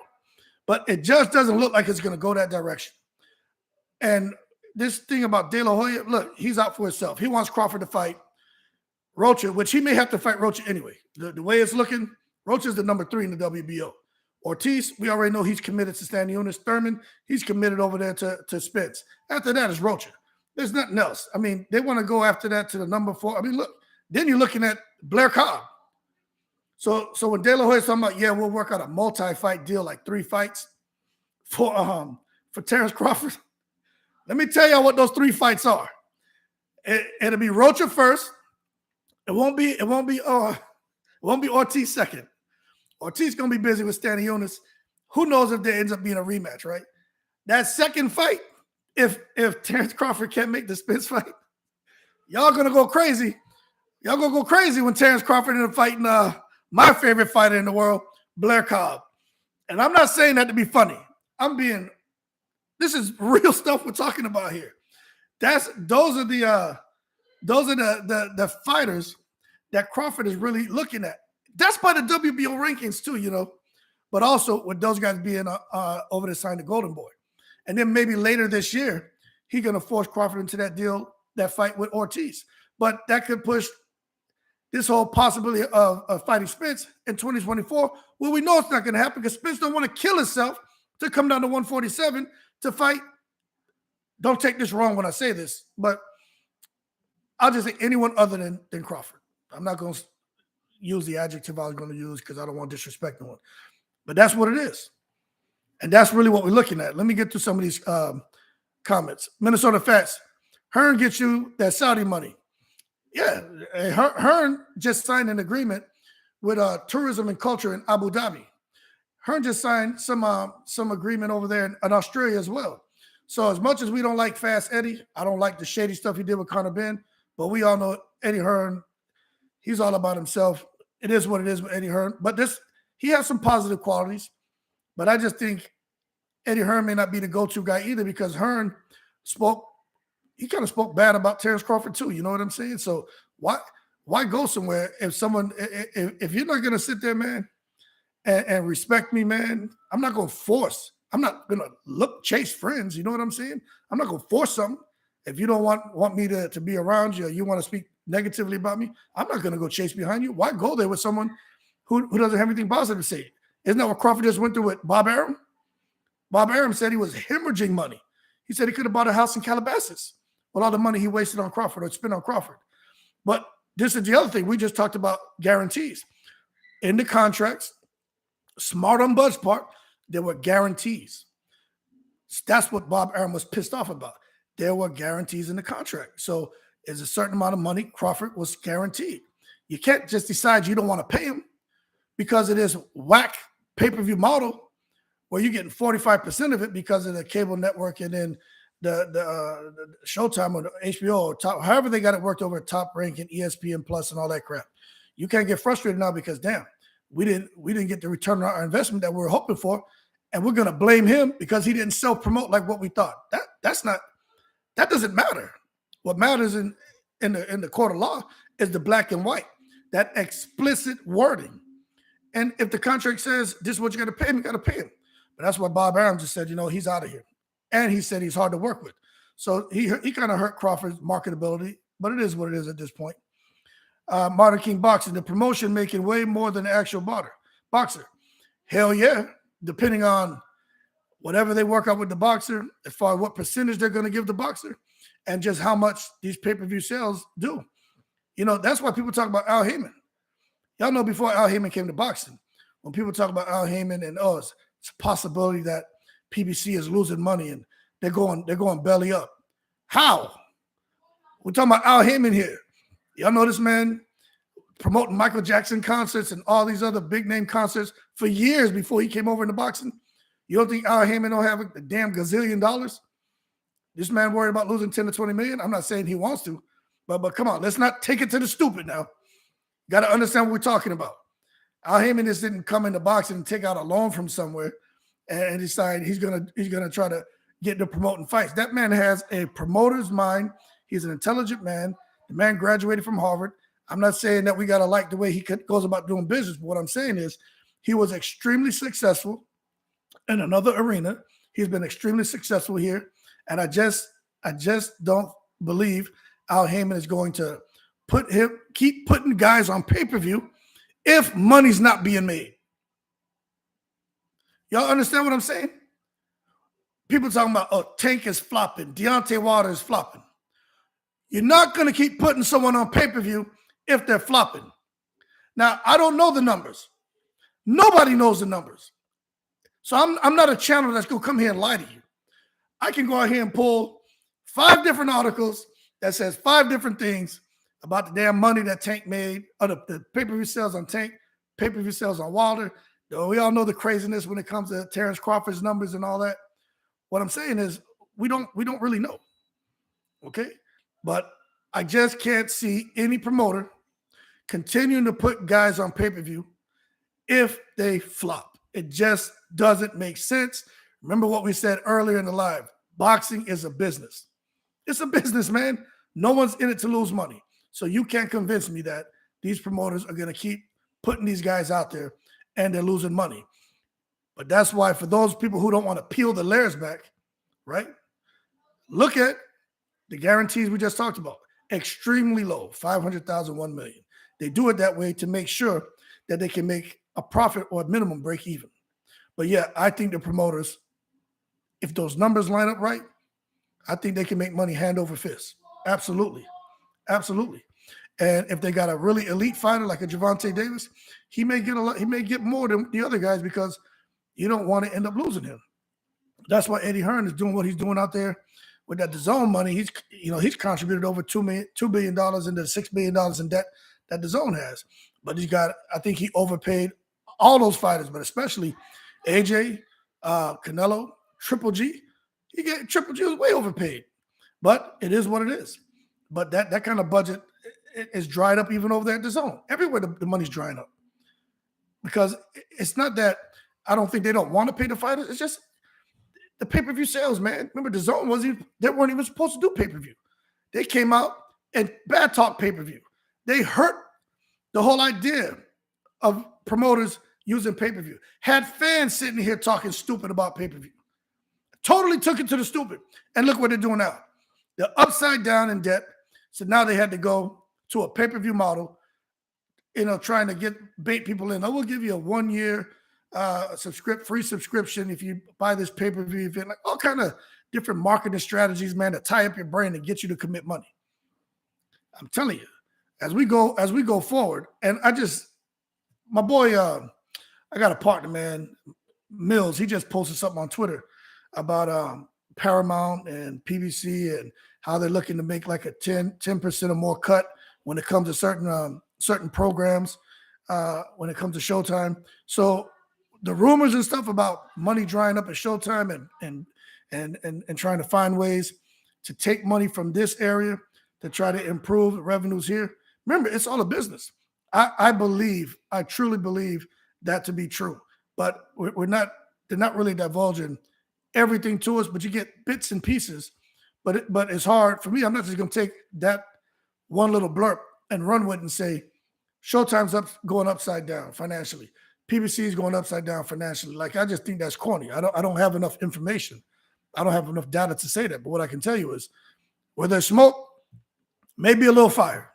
But it just doesn't look like it's going to go that direction. And this thing about De La Hoya, look, he's out for himself. He wants Crawford to fight Rocha, which he may have to fight Rocha anyway. The way it's looking, Rocha's the number 3 in the WBO. Ortiz, we already know he's committed to Stan Eunice. Thurman, he's committed over there to Spence. After that is Rocha. There's nothing else. I mean, they want to go after that to the number 4. I mean, look, then you're looking at Blair Cobb. So when De La Hoya's talking about, yeah, we'll work out a multi-fight deal, like 3 fights for Terrence Crawford. Let me tell y'all what those 3 fights are. It'll be Rocha first. It won't be Ortiz second. Ortiz gonna be busy with Stan Eunice. Who knows if there ends up being a rematch, right? That second fight, if Terrence Crawford can't make the Spence fight, y'all gonna go crazy. Y'all gonna go crazy when Terrence Crawford ends up fighting my favorite fighter in the world, Blair Cobb. And I'm not saying that to be funny. This is real stuff we're talking about here. Those are the fighters that Crawford is really looking at. That's by the WBO rankings too, but also with those guys being over to sign the Golden Boy. And then maybe later this year, he's going to force Crawford into that fight with Ortiz. But that could push this whole possibility of fighting Spence in 2024. Well, we know it's not going to happen because Spence don't want to kill himself to come down to 147 to fight. Don't take this wrong when I say this, but I'll just say anyone other than Crawford. I'm not going to use the adjective I was going to use because I don't want to disrespect no one. But that's what it is. And that's really what we're looking at. Let me get to some of these comments. Minnesota Fats. Hearn gets you that Saudi money. Yeah, Hearn just signed an agreement with tourism and culture in Abu Dhabi. Hearn just signed some agreement over there in Australia as well. So as much as we don't like Fast Eddie, I don't like the shady stuff he did with Conor Ben, but we all know Eddie Hearn, he's all about himself. It is what it is with Eddie Hearn. But he has some positive qualities. But I just think Eddie Hearn may not be the go-to guy either, because Hearn he kind of spoke bad about Terrence Crawford too. You know what I'm saying? So why go somewhere if you're not going to sit there, man, and respect me, man? I'm not going to force. I'm not going to chase friends. You know what I'm saying? I'm not going to force something. If you don't want me to be around you, or you want to speak negatively about me, I'm not going to go chase behind you. Why go there with someone who doesn't have anything positive to say? Isn't that what Crawford just went through with Bob Arum? Bob Arum said he was hemorrhaging money. He said he could have bought a house in Calabasas with all the money he wasted on Crawford or spent on Crawford. But this is the other thing. We just talked about guarantees. In the contracts, smart on Bud's part, there were guarantees. That's what Bob Arum was pissed off about. There were guarantees in the contract. So there's a certain amount of money Crawford was guaranteed. You can't just decide you don't want to pay him because of this whack pay-per-view model where you're getting 45% of it because of the cable network, and then the Showtime or the HBO or Top, however they got it worked over at Top Rank and ESPN Plus and all that crap. You can't get frustrated now because, damn, we didn't get the return on our investment that we were hoping for, and we're going to blame him because he didn't self-promote like what we thought. That doesn't matter. What matters in the court of law is the black and white, that explicit wording. And if the contract says this is what you got to pay him, you got to pay him. But that's why Bob Arum just said, he's out of here. And he said he's hard to work with. So he kind of hurt Crawford's marketability, but it is what it is at this point. Martin King Boxing, the promotion making way more than the actual boxer. Hell yeah, depending on whatever they work out with the boxer, as far as what percentage they're going to give the boxer, and just how much these pay-per-view sales do. That's why people talk about Al Heyman. Y'all know before Al Heyman came to boxing, when people talk about Al Heyman and it's a possibility that PBC is losing money and they're going belly up. How? We're talking about Al Heyman here. Y'all know this man promoting Michael Jackson concerts and all these other big name concerts for years before he came over into boxing. You don't think Al Heyman don't have a damn gazillion dollars? This man worried about losing 10 to 20 million? I'm not saying he wants to, but come on, let's not take it to the stupid now. You got to understand what we're talking about. Al Heyman just didn't come into boxing and take out a loan from somewhere and decide he's gonna try to get into promoting fights. That man has a promoter's mind. He's an intelligent man. The man graduated from Harvard. I'm not saying that we gotta like the way he goes about doing business, but what I'm saying is he was extremely successful in another arena. He's been extremely successful here, and I just don't believe Al Heyman is going to keep putting guys on pay-per-view if money's not being made. Y'all understand what I'm saying? People talking about, Tank is flopping, Deontay Wilder is flopping. You're not going to keep putting someone on pay-per-view if they're flopping. Now, I don't know the numbers. Nobody knows the numbers. So I'm not a channel that's going to come here and lie to you. I can go out here and pull 5 different articles that says 5 different things about the damn money that Tank made, or the pay-per-view sales on Tank, pay-per-view sales on Wilder. We all know the craziness when it comes to Terrence Crawford's numbers and all that. What I'm saying is we don't really know. Okay? But I just can't see any promoter continuing to put guys on pay-per-view if they flop. It just doesn't make sense. Remember what we said earlier in the live. Boxing is a business. It's a business, man. No one's in it to lose money. So you can't convince me that these promoters are going to keep putting these guys out there and they're losing money. But that's why, for those people who don't want to peel the layers back, right? Look at the guarantees we just talked about. Extremely low, 500,000, 1 million. They do it that way to make sure that they can make a profit or a minimum break even. But yeah, I think the promoters, if those numbers line up right, I think they can make money hand over fist. Absolutely. Absolutely. And if they got a really elite fighter like a Gervonta Davis, he may get more than the other guys because you don't want to end up losing him. That's why Eddie Hearn is doing what he's doing out there with that DAZN money. He's contributed over $2 billion into $6 billion in debt that DAZN has. But I think he overpaid all those fighters, but especially AJ, Canelo, Triple G. He get Triple G was way overpaid, but it is what it is. But that kind of budget is dried up even over there at the Zone. Everywhere the money's drying up because it's not that I don't think they don't want to pay the fighters. It's just the pay-per-view sales, man. Remember, the Zone they weren't even supposed to do pay-per-view. They came out and bad talk pay-per-view. They hurt the whole idea of promoters using pay-per-view. Had fans sitting here talking stupid about pay-per-view. Totally took it to the stupid. And look what they're doing now. They're upside down in debt. So now they had to go to a pay-per-view model, trying to bait people in. I will give you a 1-year free subscription if you buy this pay-per-view event. Like all kind of different marketing strategies, man, to tie up your brain and get you to commit money. I'm telling you, as we go forward, and my boy, I got a partner, man, Mills. He just posted something on Twitter about Paramount and PBC and how they're looking to make like a 10% or more cut when it comes to certain programs, when it comes to Showtime. So the rumors and stuff about money drying up at Showtime and trying to find ways to take money from this area to try to improve the revenues here. Remember, it's all a business. I truly believe that to be true. But they're not really divulging everything to us, but you get bits and pieces. But it's hard for me. I'm not just going to take that one little blurb and run with it and say Showtime's going upside down financially. PBC is going upside down financially. Like, I just think that's corny. I don't have enough information. I don't have enough data to say that. But what I can tell you is where there's smoke, maybe a little fire.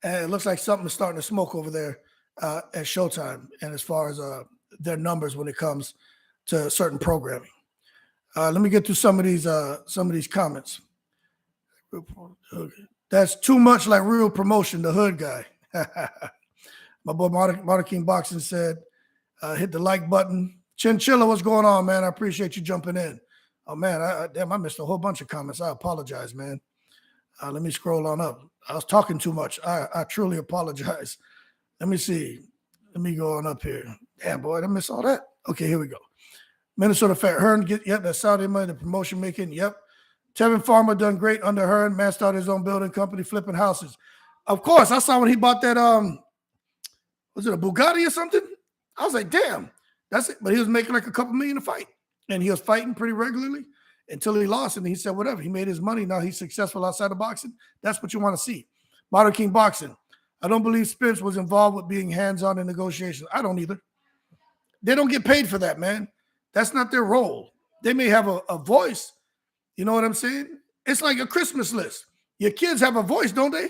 And it looks like something is starting to smoke over there at Showtime. And as far as their numbers when it comes to certain programming. Let me get through some of these comments. That's too much like real promotion, the hood guy. My boy Martin King Boxing said, hit the like button. Chinchilla, what's going on, man? I appreciate you jumping in. Oh, man, I missed a whole bunch of comments. I apologize, man. Let me scroll on up. I was talking too much. I truly apologize. Let me see. Let me go on up here. Damn, boy, I missed all that. Okay, here we go. Minnesota Fat Hearn, that's Saudi money, the promotion making, yep. Tevin Farmer done great under Hearn. Man started his own building company, flipping houses. Of course, I saw when he bought that, was it a Bugatti or something? I was like, damn, that's it. But he was making like a couple million a fight. And he was fighting pretty regularly until he lost. And he said, whatever, he made his money. Now he's successful outside of boxing. That's what you want to see. Modern King Boxing. I don't believe Spence was involved with being hands-on in negotiations. I don't either. They don't get paid for that, man. That's not their role. They may have a voice. You know what I'm saying? It's like a Christmas list. Your kids have a voice, don't they?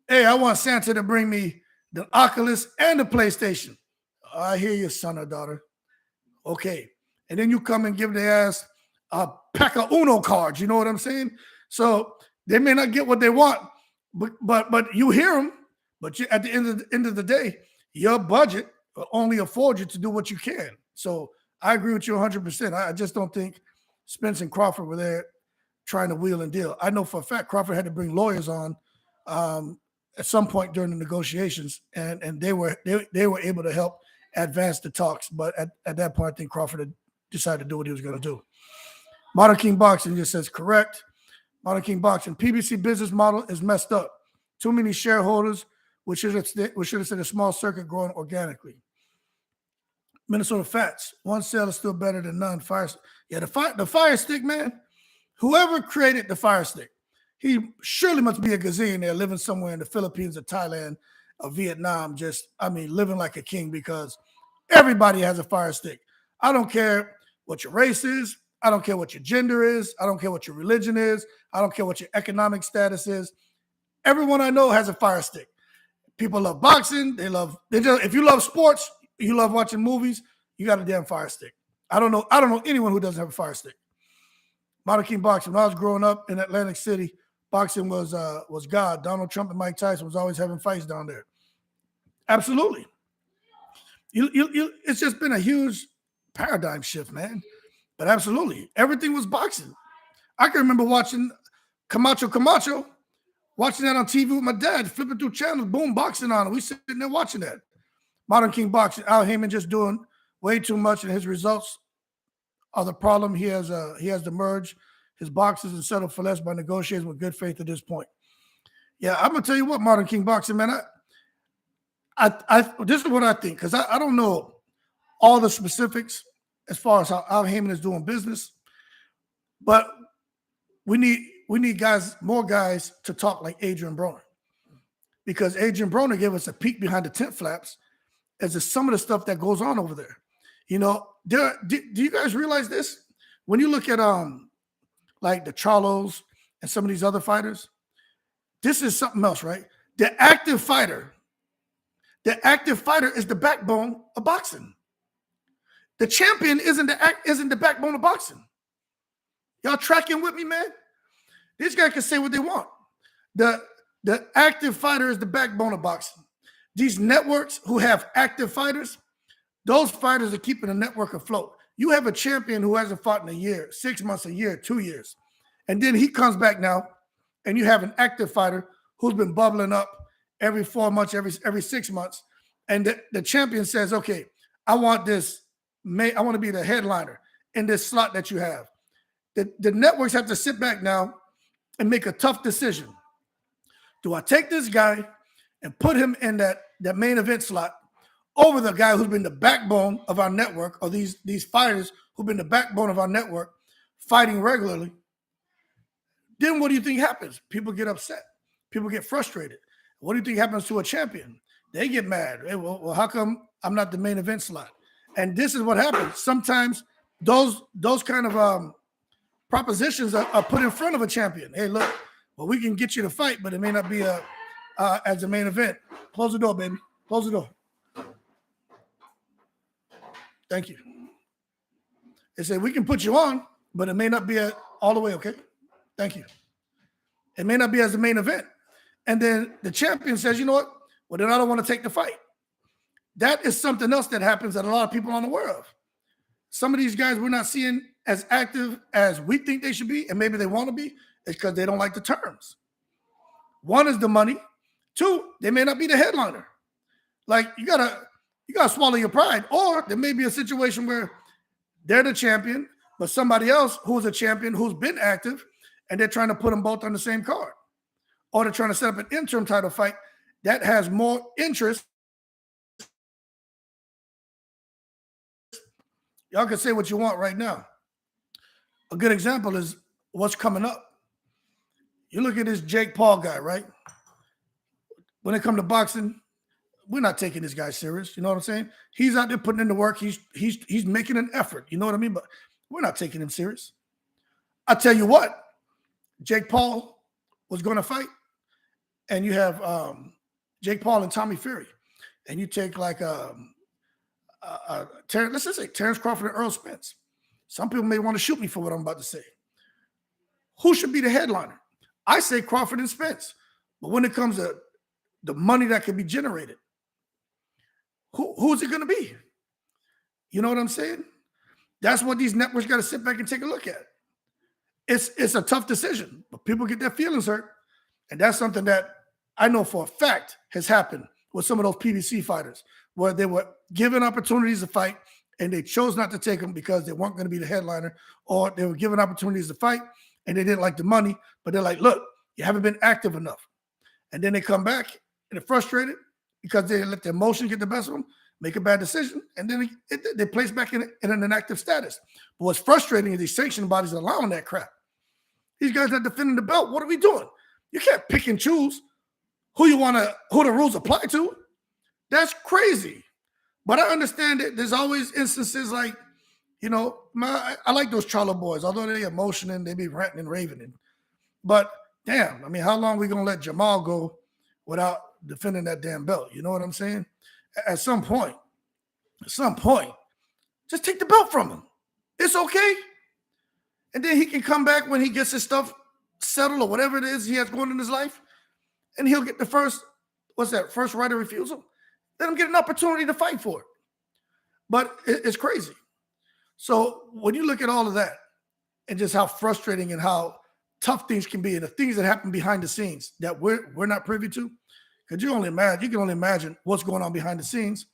Hey, I want Santa to bring me the Oculus and the PlayStation. I hear you, son or daughter. Okay. And then you come and give their ass a pack of Uno cards. You know what I'm saying? So they may not get what they want, but you hear them. But at the end of the day, your budget will only afford you to do what you can. So I agree with you 100%. I just don't think Spence and Crawford were there trying to wheel and deal. I know for a fact Crawford had to bring lawyers on at some point during the negotiations, and they were able to help advance the talks. But at that point, I think Crawford had decided to do what he was going to do. Modern King Boxing just says correct. Modern King Boxing, PBC business model is messed up. Too many shareholders. We should have said a small circuit growing organically. Minnesota Fats, one sale is still better than none. The Fire Stick, man. Whoever created the Fire Stick, he surely must be a gazillionaire living somewhere in the Philippines or Thailand or Vietnam, living like a king, because everybody has a Fire Stick. I don't care what your race is. I don't care what your gender is. I don't care what your religion is. I don't care what your economic status is. Everyone I know has a Fire Stick. People love boxing. If you love sports, you love watching movies, you got a damn Fire Stick. I don't know anyone who doesn't have a Fire Stick. Modern King Boxing. When I was growing up in Atlantic City, boxing was God. Donald Trump and Mike Tyson was always having fights down there. Absolutely. It's just been a huge paradigm shift, man. But absolutely, everything was boxing. I can remember watching Camacho, watching that on TV with my dad, flipping through channels, boom, boxing on it. We sitting there watching that. Modern King Boxing, Al Heyman just doing way too much, and his results are the problem. He has the merge his boxers and settled for less by negotiating with good faith at this point. Yeah, I'm gonna tell you what, Modern King Boxing, man. This is what I think, because I don't know all the specifics as far as how Al Heyman is doing business, but we need more guys to talk like Adrian Broner, because Adrian Broner gave us a peek behind the tent flaps as to some of the stuff that goes on over there. Do you guys realize this? When you look at like the Charlos and some of these other fighters, this is something else, right? The active fighter is the backbone of boxing. The champion isn't the backbone of boxing. Y'all tracking with me, man? These guys can say what they want. The active fighter is the backbone of boxing. These networks who have active fighters, those fighters are keeping the network afloat. You have a champion who hasn't fought in a year, 6 months, a year, 2 years. And then he comes back now, and you have an active fighter who's been bubbling up every 4 months, every 6 months. And the champion says, okay, I want to be the headliner in this slot that you have. The networks have to sit back now and make a tough decision. Do I take this guy and put him in that main event slot over the guy who's been the backbone of our network, or these fighters who've been the backbone of our network fighting regularly? Then what do you think happens? People get upset. People get frustrated. What do you think happens to a champion? They get mad. Hey, well, how come I'm not the main event slot? And this is what happens. Sometimes those kind of propositions are put in front of a champion. Hey, look, well, we can get you to fight, but it may not be as the main event. Close the door, baby. Close the door. Thank you. They say, we can put you on, but it may not be all the way, okay? Thank you. It may not be as the main event. And then the champion says, you know what? Well, then I don't want to take the fight. That is something else that happens that a lot of people aren't aware of. Some of these guys we're not seeing as active as we think they should be, and maybe they want to be, is because they don't like the terms. One is the money. Two, they may not be the headliner. Like, you gotta swallow your pride. Or there may be a situation where they're the champion, but somebody else who's a champion who's been active, and they're trying to put them both on the same card. Or they're trying to set up an interim title fight that has more interest. Y'all can say what you want right now. A good example is what's coming up. You look at this Jake Paul guy, right? When it comes to boxing, we're not taking this guy serious. You know what I'm saying? He's out there putting in the work. He's making an effort. You know what I mean? But we're not taking him serious. I tell you what, Jake Paul was going to fight, and you have Jake Paul and Tommy Fury, and you take like let's just say Terrence Crawford and Earl Spence. Some people may want to shoot me for what I'm about to say. Who should be the headliner? I say Crawford and Spence. But when it comes to the money that can be generated, who's it going to be? You know what I'm saying? That's what these networks got to sit back and take a look at. It's a tough decision, but people get their feelings hurt. And that's something that I know for a fact has happened with some of those PBC fighters, where they were given opportunities to fight and they chose not to take them because they weren't going to be the headliner, or they were given opportunities to fight and they didn't like the money, but they're like, look, you haven't been active enough. And then they come back and they're frustrated because they let their emotion get the best of them, make a bad decision, and then they place back in an inactive status. But what's frustrating is these sanction bodies are allowing that crap. These guys are defending the belt. What are we doing? You can't pick and choose who the rules apply to. That's crazy. But I understand that there's always instances like, I like those Charlo boys, although they're emotional and they be ranting and raving. But damn, I mean, how long are we going to let Jamal go without defending that damn belt? You know what I'm saying? At some point, just take the belt from him. It's okay. And then he can come back when he gets his stuff settled or whatever it is he has going in his life, and he'll get the first right of refusal. Let him get an opportunity to fight for it. But it's crazy. So when you look at all of that and just how frustrating and how tough things can be, and the things that happen behind the scenes that we're not privy to, because you can only imagine what's going on behind the scenes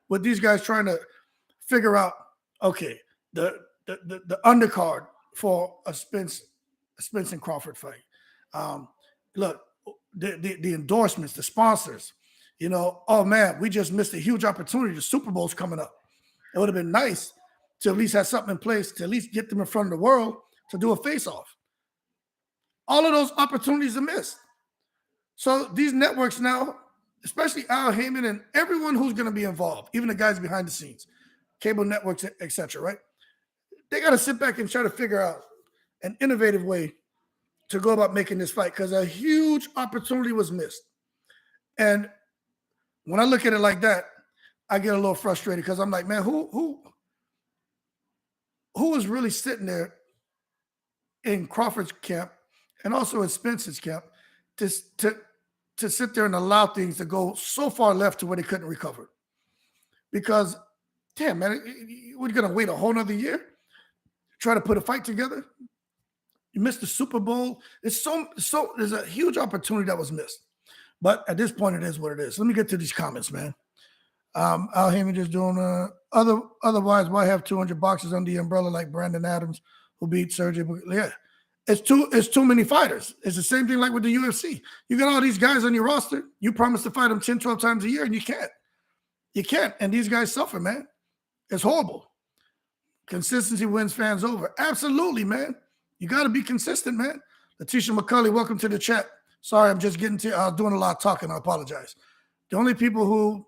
with these guys trying to figure out, okay, the undercard for a Spence Spence and Crawford fight. Um, look, the endorsements, the sponsors. Oh man, we just missed a huge opportunity. The Super Bowl's coming up. It would have been nice to at least have something in place to at least get them in front of the world to do a face-off. All of those opportunities are missed. So these networks now, especially Al Heyman and everyone who's going to be involved, even the guys behind the scenes, cable networks, etc., right? They got to sit back and try to figure out an innovative way to go about making this fight because a huge opportunity was missed. And when I look at it like that, I get a little frustrated because I'm like, man, who is really sitting there in Crawford's camp and also in Spence's camp to sit there and allow things to go so far left to where they couldn't recover? Because, damn, man, we're going to wait a whole nother year, try to put a fight together. You missed the Super Bowl. It's so there's a huge opportunity that was missed. But at this point, it is what it is. Let me get to these comments, man. Al Heyman just doing otherwise, why have 200 boxes under the umbrella like Brandon Adams, who beat Sergey? Yeah, it's too many fighters. It's the same thing like with the UFC. You got all these guys on your roster. You promise to fight them 10, 12 times a year, and you can't. You can't. And these guys suffer, man. It's horrible. Consistency wins fans over. Absolutely, man. You got to be consistent, man. Letitia McCulley, welcome to the chat. Sorry, I'm just getting to doing a lot of talking. I apologize. The only people who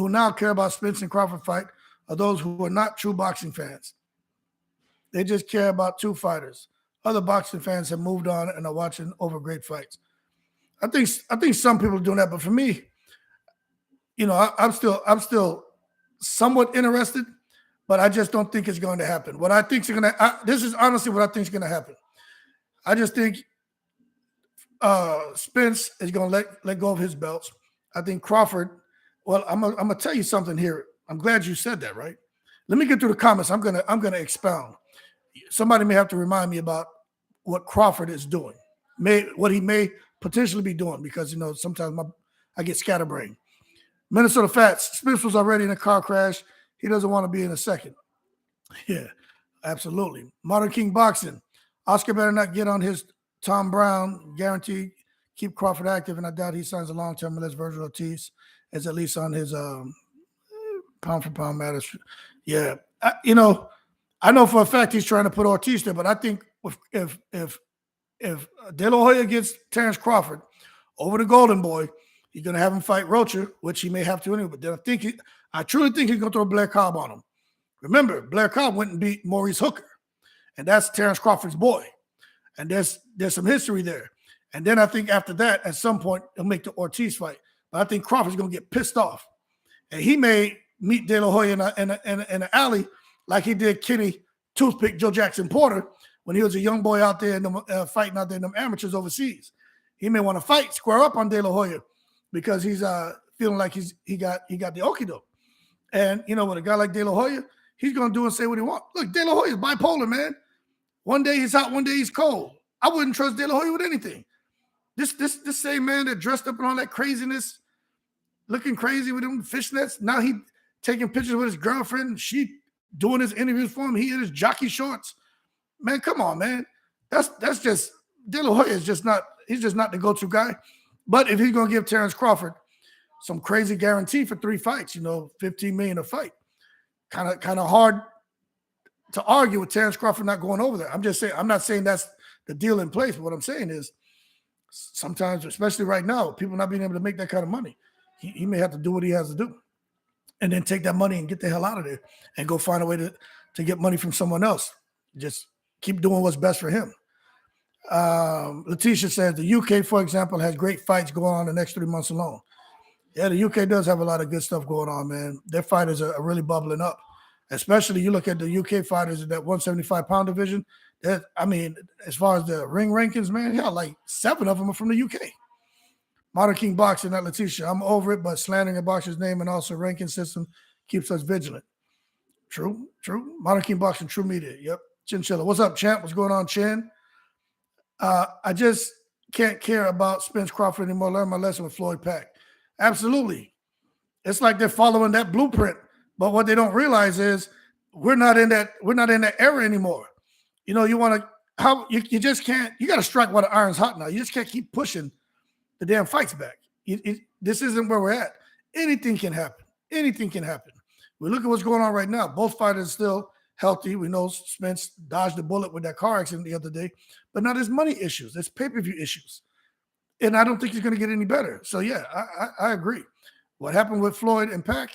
now care about Spence and Crawford fight are those who are not true boxing fans. They just care about two fighters. Other boxing fans have moved on and are watching over great fights. I think some people are doing that, but for me, I'm still somewhat interested, but I just don't think it's going to happen. What I think is going to this is honestly what I think is going to happen. I just think Spence is going to let go of his belts. I think Crawford. Well, I'm gonna tell you something here. I'm glad you said that, right? Let me get through the comments. I'm gonna expound. Somebody may have to remind me about what Crawford is doing, what he may potentially be doing, because sometimes I get scatterbrained. Minnesota Fats, Spence was already in a car crash. He doesn't want to be in a second. Yeah, absolutely. Modern King Boxing. Oscar better not get on his Tom Brown. Guaranteed keep Crawford active, and I doubt he signs a long-term unless Virgil Ortiz is at least on his pound for pound matters. Yeah, I know for a fact he's trying to put Ortiz there, but I think if De La Hoya gets Terrence Crawford over the Golden Boy, he's going to have him fight Rocha, which he may have to anyway. But then I truly think he's going to throw Blair Cobb on him. Remember, Blair Cobb went and beat Maurice Hooker, and that's Terrence Crawford's boy. And there's some history there. And then I think after that, at some point, he'll make the Ortiz fight. But I think Crawford's going to get pissed off. And he may meet De La Hoya in an alley like he did Kenny Toothpick Joe Jackson Porter when he was a young boy out there fighting out there in them amateurs overseas. He may want to fight, square up on De La Hoya because he's feeling like he got the okie doke. And, with a guy like De La Hoya, he's going to do and say what he wants. Look, De La Hoya is bipolar, man. One day he's hot, one day he's cold. I wouldn't trust De La Hoya with anything. This same man that dressed up in all that craziness, looking crazy with them fishnets, now he taking pictures with his girlfriend, and she doing his interviews for him. He in his jockey shorts. Man, come on, man. That's just De La Hoya is just not. He's just not the go-to guy. But if he's gonna give Terrence Crawford some crazy guarantee for 3 fights, $15 million a fight, kind of hard to argue with Terrence Crawford not going over there. I'm just saying. I'm not saying that's the deal in place. But what I'm saying is, sometimes, especially right now, people not being able to make that kind of money, he may have to do what he has to do, and then take that money and get the hell out of there and go find a way to get money from someone else. Just keep doing what's best for him. Letitia says the UK, for example, has great fights going on the next 3 months alone. Yeah, the UK does have a lot of good stuff going on, man. Their fighters are really bubbling up. Especially you look at the UK fighters in that 175-pound division. As far as the ring rankings, man, like 7 of them are from the UK. Modern King Boxing, not Letitia. I'm over it, but slandering a boxer's name and also ranking system keeps us vigilant. True. Modern King Boxing, True Media. Yep. Chinchilla. What's up, champ? What's going on, Chin? I just can't care about Spence Crawford anymore. Learn my lesson with Floyd Pack. Absolutely. It's like they're following that blueprint. But what they don't realize is we're not in that era anymore. You want to how you just can't. You got to strike while the iron's hot now. You just can't keep pushing the damn fights back. This isn't where we're at. Anything can happen. Anything can happen. We look at what's going on right now. Both fighters are still healthy. We know Spence dodged a bullet with that car accident the other day, but now there's money issues. There's pay-per-view issues. And I don't think it's going to get any better. So, yeah, I agree. What happened with Floyd and Pac,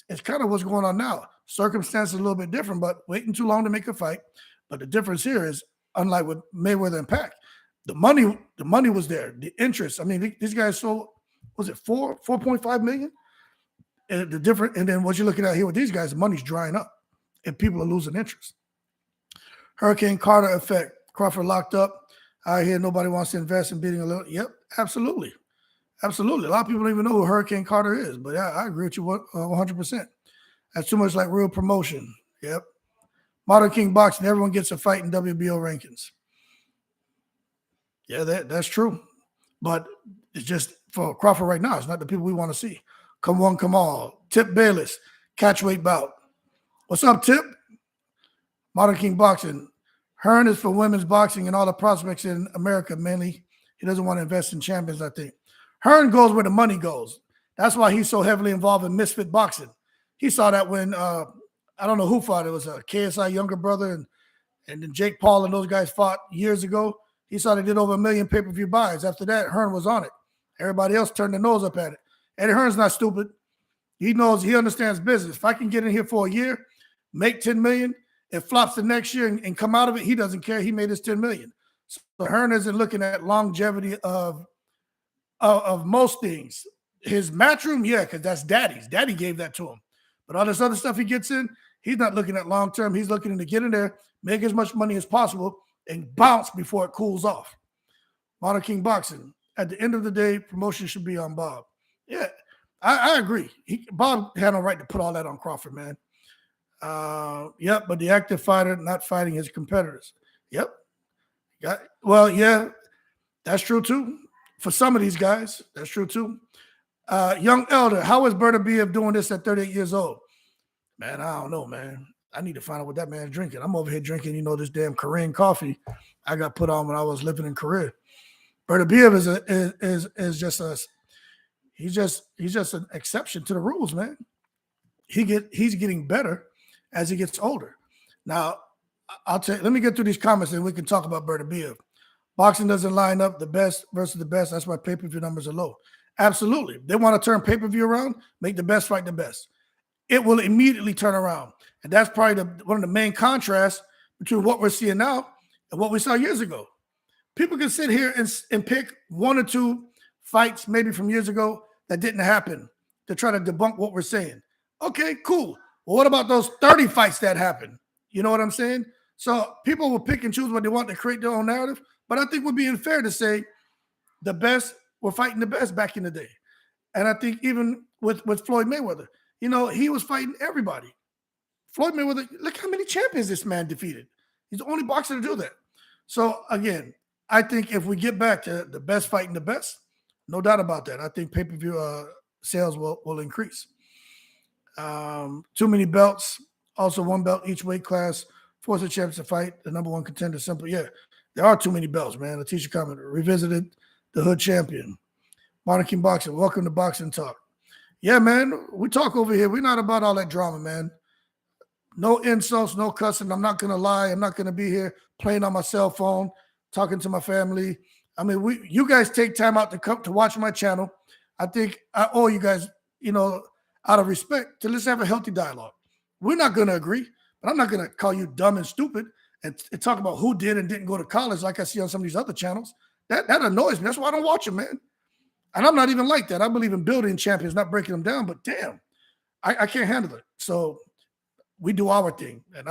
it's kind of what's going on now. Circumstances a little bit different, but waiting too long to make a fight. But the difference here is, unlike with Mayweather and Pac, the money was there. The interest. I mean, these guys sold, was it 4.5 million? And then what you're looking at here with these guys, the money's drying up and people are losing interest. Hurricane Carter effect. Crawford locked up. I hear nobody wants to invest in beating a little. Yep, absolutely. Absolutely. A lot of people don't even know who Hurricane Carter is, but I agree with you 100%. That's too much like real promotion. Yep. Modern King Boxing, everyone gets a fight in WBO rankings. Yeah, that's true. But it's just for Crawford right now. It's not the people we want to see. Come one, come all. Tip Bayless, catchweight bout. What's up, Tip? Modern King Boxing. Hearn is for women's boxing and all the prospects in America, mainly. He doesn't want to invest in champions, I think. Hearn goes where the money goes. That's why he's so heavily involved in misfit boxing. He saw that when, I don't know who fought. It was a KSI younger brother, and then Jake Paul and those guys fought years ago. He saw they did over 1 million pay-per-view buys. After that, Hearn was on it. Everybody else turned their nose up at it. Eddie Hearn's not stupid. He knows, he understands business. If I can get in here for a year, make 10 million, it flops the next year and come out of it, he doesn't care. He made his 10 million. So Hearn isn't looking at longevity of most things. His matchroom, yeah, because that's Daddy's. Daddy gave that to him. But all this other stuff he gets in, he's not looking at long term. He's looking to get in there, make as much money as possible, and bounce before it cools off. Modern King Boxing. At the end of the day, promotion should be on Bob. Yeah, I agree. Bob had no right to put all that on Crawford, man. Yep, but the active fighter not fighting his competitors. Yep. Well, yeah, that's true too. For some of these guys, that's true too. Young Elder, how is Berta doing this at 38 years old? Man, I don't know, man. I need to find out what that man's drinking. I'm over here drinking, this damn Korean coffee I got put on when I was living in Korea. Berta is just he's just an exception to the rules, man. He's getting better as he gets older. Now, let me get through these comments and we can talk about Berta Biev. Boxing doesn't line up the best versus the best. That's why pay-per-view numbers are low. Absolutely. They want to turn pay-per-view around, make the best fight the best. It will immediately turn around. And that's probably one of the main contrasts between what we're seeing now and what we saw years ago. People can sit here and pick one or two fights maybe from years ago that didn't happen to try to debunk what we're saying. Okay, cool. Well, what about those 30 fights that happened? You know what I'm saying? So people will pick and choose what they want to create their own narrative. But I think we're being fair to say the best were fighting the best back in the day. And I think even with Floyd Mayweather, he was fighting everybody. Floyd Mayweather, look how many champions this man defeated. He's the only boxer to do that. So, again, I think if we get back to the best fighting the best, no doubt about that, I think pay-per-view sales will increase. Too many belts, also one belt each weight class, force the champions to fight the number one contender. Simple, yeah. There are too many belts, man. Letitia comment, revisited the hood champion. Modern King Boxing, welcome to Boxing Talk. Yeah, man, we talk over here. We're not about all that drama, man. No insults, no cussing. I'm not going to lie. I'm not going to be here playing on my cell phone, talking to my family. I mean, you guys take time out to come to watch my channel. I think I owe you guys, out of respect, to let's have a healthy dialogue. We're not going to agree, but I'm not going to call you dumb and stupid and talk about who did and didn't go to college like I see on some of these other channels. That annoys me. That's why I don't watch them, man. And I'm not even like that. I believe in building champions, not breaking them down. But damn, I can't handle it. So we do our thing. And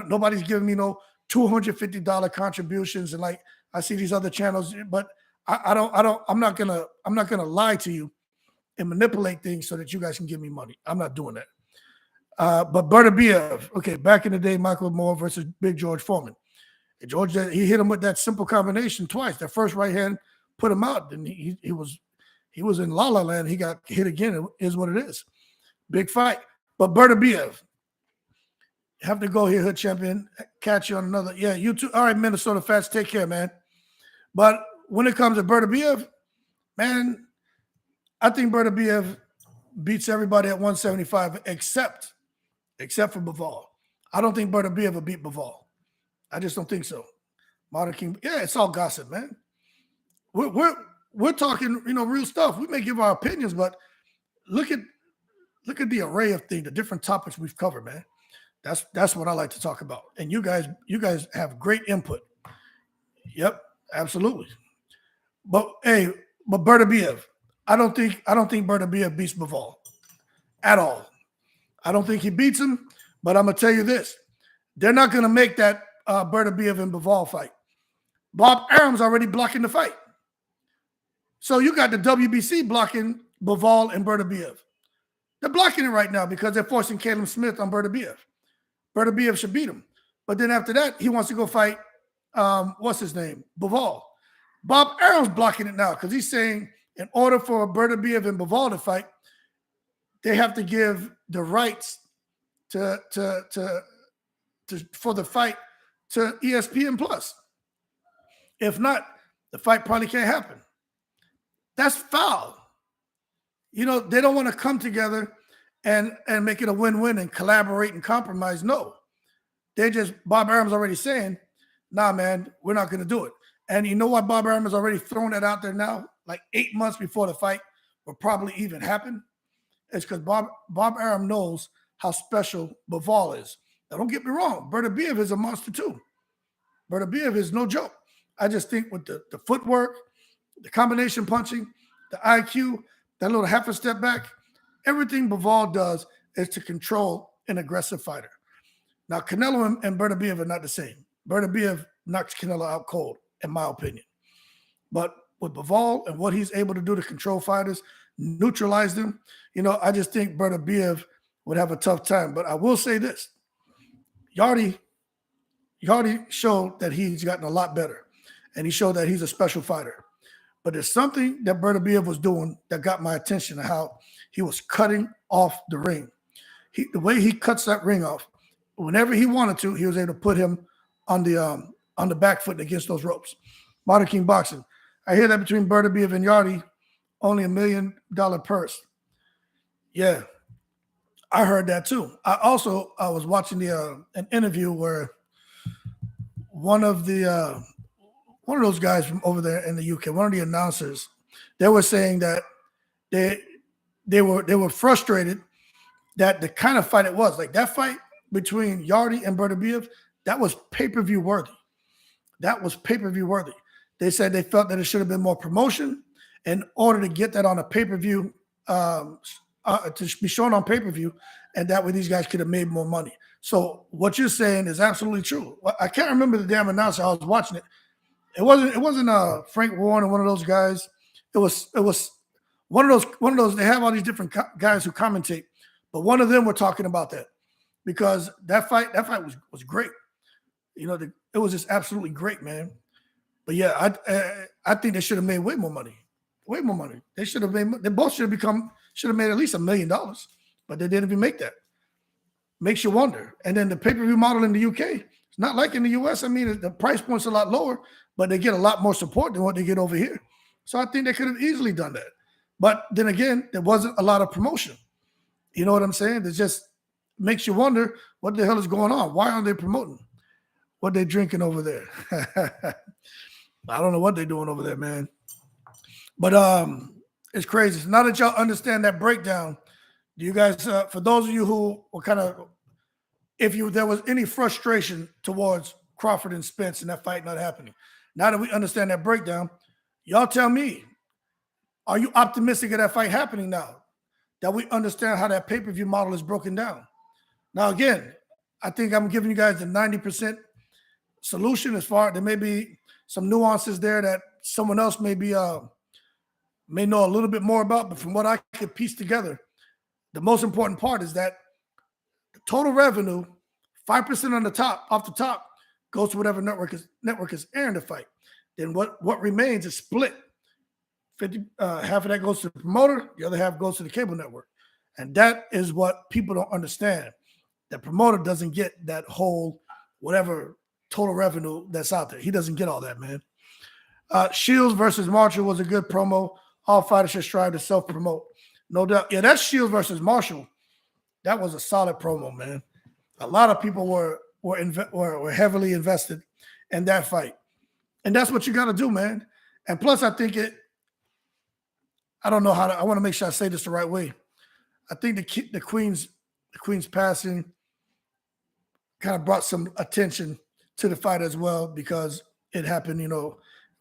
nobody's giving me no $250 contributions. And like I see these other channels, but I'm not gonna lie to you and manipulate things so that you guys can give me money. I'm not doing that. But Berta Biev, okay, back in the day, Michael Moore versus Big George Foreman. And George, he hit him with that simple combination twice. That first right hand put him out, and he was in La La Land. He got hit again. It is what it is. Big fight. But Berta Biev, Have to go here, Hood Champion. Catch you on another. Yeah, you too. All right, Minnesota Fats. Take care, man. But when it comes to Bertabiev, man, I think Bertabiev beats everybody at 175 except for Bivol. I don't think Bertabiev will beat Bivol. I just don't think so. Modern King, yeah, it's all gossip, man. We're talking, real stuff. We may give our opinions, but look at the array of things, the different topics we've covered, man. That's what I like to talk about. And you guys have great input. Yep, absolutely. But hey, Bertabiev, I don't think Bertabiev beats Bivol at all. I don't think he beats him, but I'm gonna tell you this: they're not gonna make that Bertabiev and Bivol fight. Bob Arum's already blocking the fight, so you got the WBC blocking Bivol and Bertabiev. They're blocking it right now because they're forcing Caleb Smith on Bertabiev. Bertabiev should beat him, but then after that, he wants to go fight. What's his name? Bivol. Bob Arum's blocking it now because he's saying in order for Bertabiev and Bivol to fight, they have to give the rights for the fight to ESPN Plus. If not, the fight probably can't happen. That's foul. They don't want to come together and make it a win-win and collaborate and compromise. No. Bob Arum's already saying, nah, man, we're not going to do it. And you know what Bob Arum has already thrown that out there now, like 8 months before the fight will probably even happen? It's because Bob Arum knows how special Bivol is. Now, don't get me wrong. Bertabiev is a monster too. Bertabiev is no joke. I just think with the footwork, the combination punching, the IQ, that little half a step back, everything Bivol does is to control an aggressive fighter. Now, Canelo and Bertabiev are not the same. Bertabiev knocks Canelo out cold, in my opinion. But with Bivol and what he's able to do to control fighters, neutralize them, I just think Bertabiev would have a tough time. But I will say this. Yarde showed that he's gotten a lot better, and he showed that he's a special fighter. But there's something that Bertabiev was doing that got my attention, how he was cutting off the ring. The way he cuts that ring off, whenever he wanted to, he was able to put him on the back foot against those ropes. Modern King Boxing. I hear that between Bertabiev and Yarde, only $1 million purse. Yeah, I heard that too. I was watching an interview where one of those guys from over there in the UK, one of the announcers, they were saying that they were frustrated that the kind of fight it was, like that fight between Yarde and Bertabiev, that was pay-per-view worthy. That was pay-per-view worthy. They said they felt that it should have been more promotion in order to get that on a pay-per-view, to be shown on pay-per-view, and that way these guys could have made more money. So what you're saying is absolutely true. I can't remember the damn announcer. I was watching it. It wasn't Frank Warren or one of those guys. It was one of those. They have all these different guys who commentate, but one of them were talking about that because that fight was great. It was just absolutely great, man. But yeah, I think they should have made way more money. Way more money. They both should have made at least $1 million, but they didn't even make that. Makes you wonder. And then the pay-per-view model in the UK, it's not like in the US. I mean, the price point's a lot lower, but they get a lot more support than what they get over here. So I think they could have easily done that. But then again, there wasn't a lot of promotion. You know what I'm saying? It just makes you wonder what the hell is going on. Why aren't they promoting? What they drinking over there? I don't know what they're doing over there, man. But it's crazy. So now that y'all understand that breakdown, do you guys, for those of you who were kind of, there was any frustration towards Crawford and Spence and that fight not happening, now that we understand that breakdown, y'all tell me, are you optimistic of that fight happening now that we understand how that pay-per-view model is broken down? Now, again, I think I'm giving you guys the 90% solution as far, there may be some nuances there that someone else may know a little bit more about, but from what I could piece together, the most important part is that the total revenue, 5% off the top, goes to whatever network is airing the fight. Then what remains is split. 50, half of that goes to the promoter, the other half goes to the cable network. And that is what people don't understand. The promoter doesn't get that whole whatever total revenue that's out there. He doesn't get all that, man. Shields versus Marshall was a good promo. All fighters should strive to self-promote. No doubt. Yeah, that's Shields versus Marshall. That was a solid promo, man. A lot of people were heavily invested in that fight. And that's what you got to do, man. And plus, I think I don't know how to, I want to make sure I say this the right way. I think the Queen's passing kind of brought some attention to the fight as well, because it happened,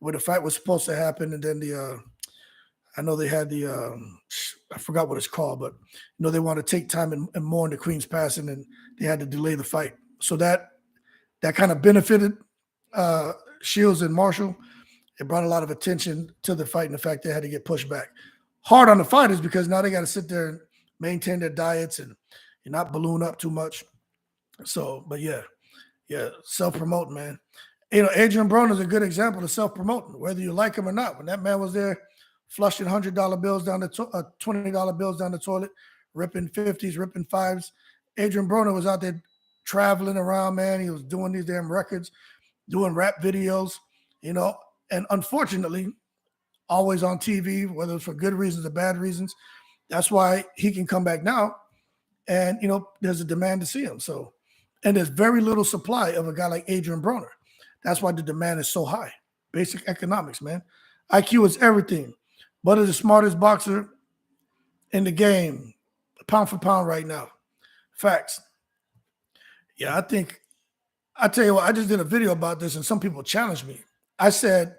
where the fight was supposed to happen. And then I know they had I forgot what it's called, but they want to take time and mourn the Queen's passing, and they had to delay the fight. So that kind of benefited Shields and Marshall. It brought a lot of attention to the fight and the fact they had to get pushed back. Hard on the fighters, because now they got to sit there and maintain their diets and not balloon up too much. So, but yeah, self-promoting, man. Adrian Broner is a good example of self-promoting, whether you like him or not. When that man was there flushing $100 bills down the $20 bills down the toilet, ripping 50s, ripping 5s, Adrian Broner was out there traveling around, man. He was doing these damn records, doing rap videos, and unfortunately, always on TV, whether it's for good reasons or bad reasons. That's why he can come back now, and there's a demand to see him. So, and there's very little supply of a guy like Adrian Broner. That's why the demand is so high. Basic economics, man. IQ is everything. Bud is the smartest boxer in the game, pound for pound right now. Facts. Yeah, I tell you what, I just did a video about this and some people challenged me. I said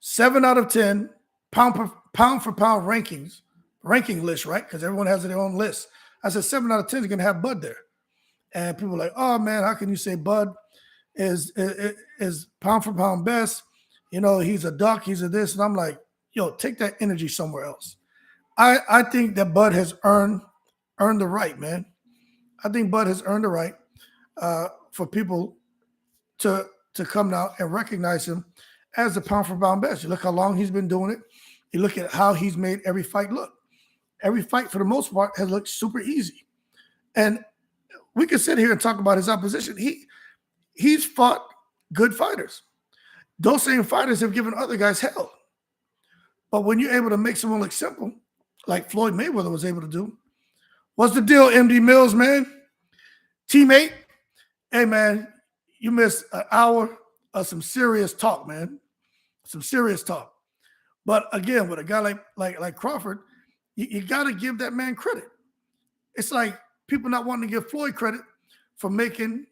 7 out of 10 pound for pound ranking list, right? Because everyone has their own list. I said 7 out of 10 is going to have Bud there. And people are like, oh, man, how can you say Bud is pound for pound best? He's a duck, he's a this. And I'm like, yo, take that energy somewhere else. I think that Bud has earned the right, man. I think Bud has earned the right for people to come now and recognize him as the pound for pound best. You look how long he's been doing it. You look at how he's made every fight look. Every fight, for the most part, has looked super easy. And we could sit here and talk about his opposition. He's fought good fighters. Those same fighters have given other guys hell. But when you're able to make someone look simple, like Floyd Mayweather was able to do, what's the deal, MD Mills, man? Teammate? Hey, man, you missed an hour of some serious talk, man. Some serious talk. But again, with a guy like Crawford, you got to give that man credit. It's like people not wanting to give Floyd credit for making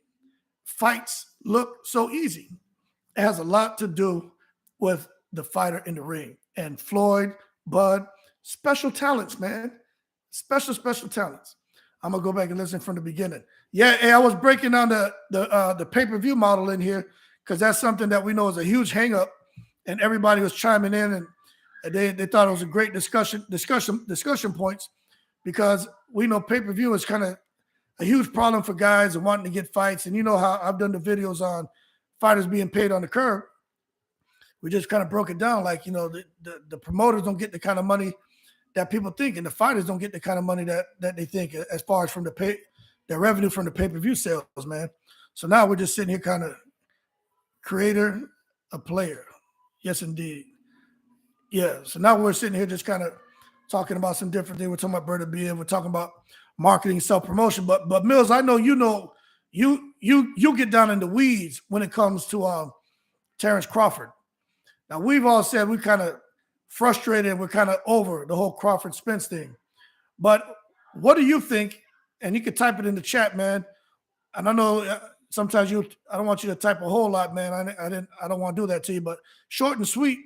fights look so easy. It has a lot to do with the fighter in the ring. And Floyd, Bud, special talents, man. Special talents. I'm going to go back and listen from the beginning. Yeah, hey, I was breaking down the pay-per-view model in here because that's something that we know is a huge hang-up, and everybody was chiming in, and they thought it was a great discussion points, because we know pay-per-view is kind of a huge problem for guys and wanting to get fights. And you know how I've done the videos on fighters being paid on the curb. We just kind of broke it down, like, the promoters don't get the kind of money that people think, and the fighters don't get the kind of money that they think as far as from the revenue from the pay-per-view sales, man. So now we're just sitting here kind of creator, a player. Yes, indeed. Yeah. So now we're sitting here just kind of talking about some different things. We're talking about Berta Beer. We're talking about marketing, self-promotion. But Mills, I know you get down in the weeds when it comes to Terrence Crawford. Now, we've all said we're kind of frustrated. We're kind of over the whole Crawford Spence thing. But what do you think? And you can type it in the chat, man. And I know sometimes I don't want you to type a whole lot, man. I don't want to do that to you. But short and sweet,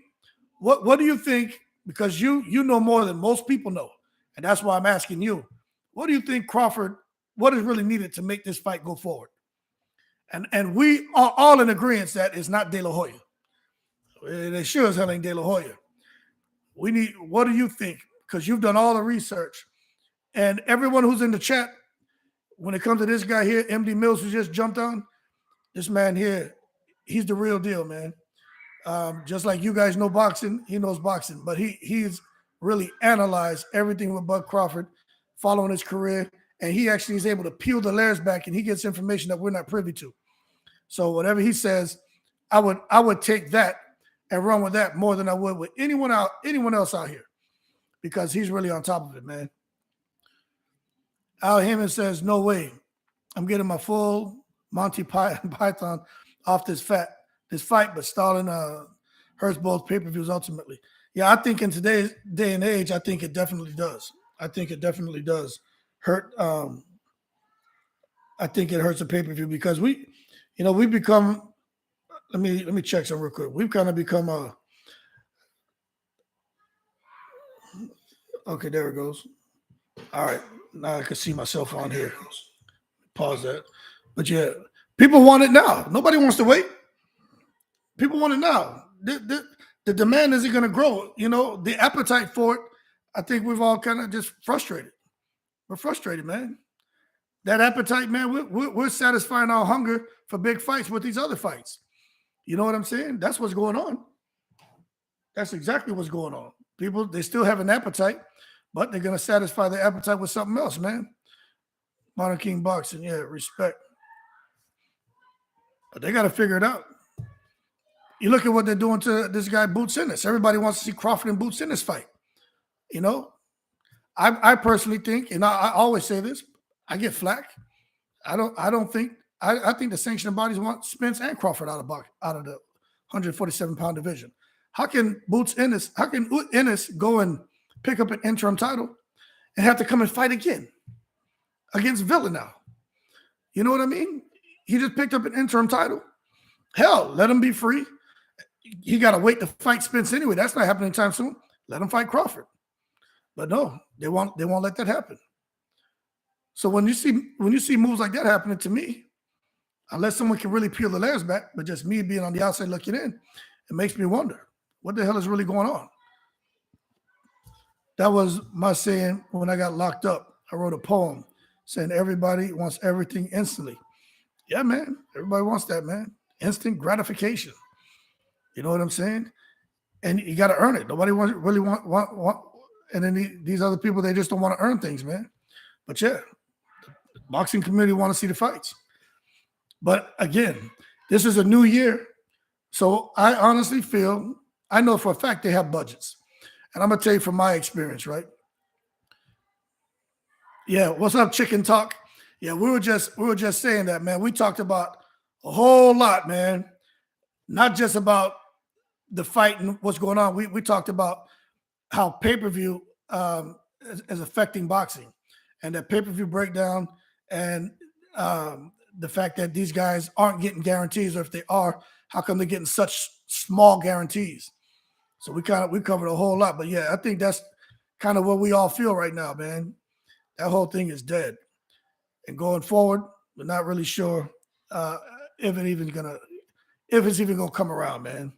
what do you think? Because you know more than most people know. And that's why I'm asking you. What do you think Crawford, what is really needed to make this fight go forward? And we are all in agreement that it's not De La Hoya. They sure as hell ain't De La Hoya. What do you think? Because you've done all the research. And everyone who's in the chat, when it comes to this guy here, MD Mills, who just jumped on, this man here, he's the real deal, man. Just like you guys know boxing, he knows boxing. But he's really analyzed everything with Bud Crawford, following his career, and he actually is able to peel the layers back, and he gets information that we're not privy to. So whatever he says, I would take that and run with that more than I would with anyone else out here, because he's really on top of it, man. Al Heyman says, no way. I'm getting my full Monty Python off this fight, but Stalin hurts both pay-per-views ultimately. Yeah, I think in today's day and age, I think it definitely does. I think it definitely does hurt. I think it hurts the pay-per-view because we become. Let me check some real quick. We've kind of become okay, there it goes. All right, now I can see myself on here. Pause that. But yeah, people want it now. Nobody wants to wait. People want it now. The demand isn't going to grow. The appetite for it, I think we've all kind of just frustrated. We're frustrated, man. That appetite, man, we're satisfying our hunger for big fights with these other fights. You know what I'm saying? That's what's going on. That's exactly what's going on. People, they still have an appetite, but they're going to satisfy their appetite with something else, man. Modern King Boxing, yeah, respect. But they got to figure it out. You look at what they're doing to this guy, Boots Ennis. Everybody wants to see Crawford and Boots Ennis fight. I personally think, and I always say this, I get flack. I think the sanctioning bodies want Spence and Crawford out of the 147-pound division. How can Ennis go and pick up an interim title and have to come and fight again against Villa now? You know what I mean? He just picked up an interim title. Hell, let him be free. He got to wait to fight Spence anyway. That's not happening anytime soon. Let him fight Crawford. But no, they won't let that happen. So when you see moves like that happening to me, unless someone can really peel the layers back, but just me being on the outside looking in, it makes me wonder, what the hell is really going on? That was my saying when I got locked up. I wrote a poem saying everybody wants everything instantly. Yeah, man. Everybody wants that, man. Instant gratification. You know what I'm saying? And you got to earn it. Nobody really want. And then these other people, they just don't want to earn things, man. But yeah, the boxing community want to see the fights. But again, this is a new year. So I honestly feel, I know for a fact they have budgets. And I'm going to tell you from my experience, right? Yeah, what's up, Chicken Talk? Yeah, we were just saying that, man. We talked about a whole lot, man. Not just about the fight and what's going on. We talked about how pay-per-view is affecting boxing, and that pay-per-view breakdown, and the fact that these guys aren't getting guarantees, or if they are, how come they're getting such small guarantees? So we covered a whole lot. But yeah, I think that's kind of what we all feel right now, man. That whole thing is dead. And going forward, we're not really sure if it's even gonna come around, man.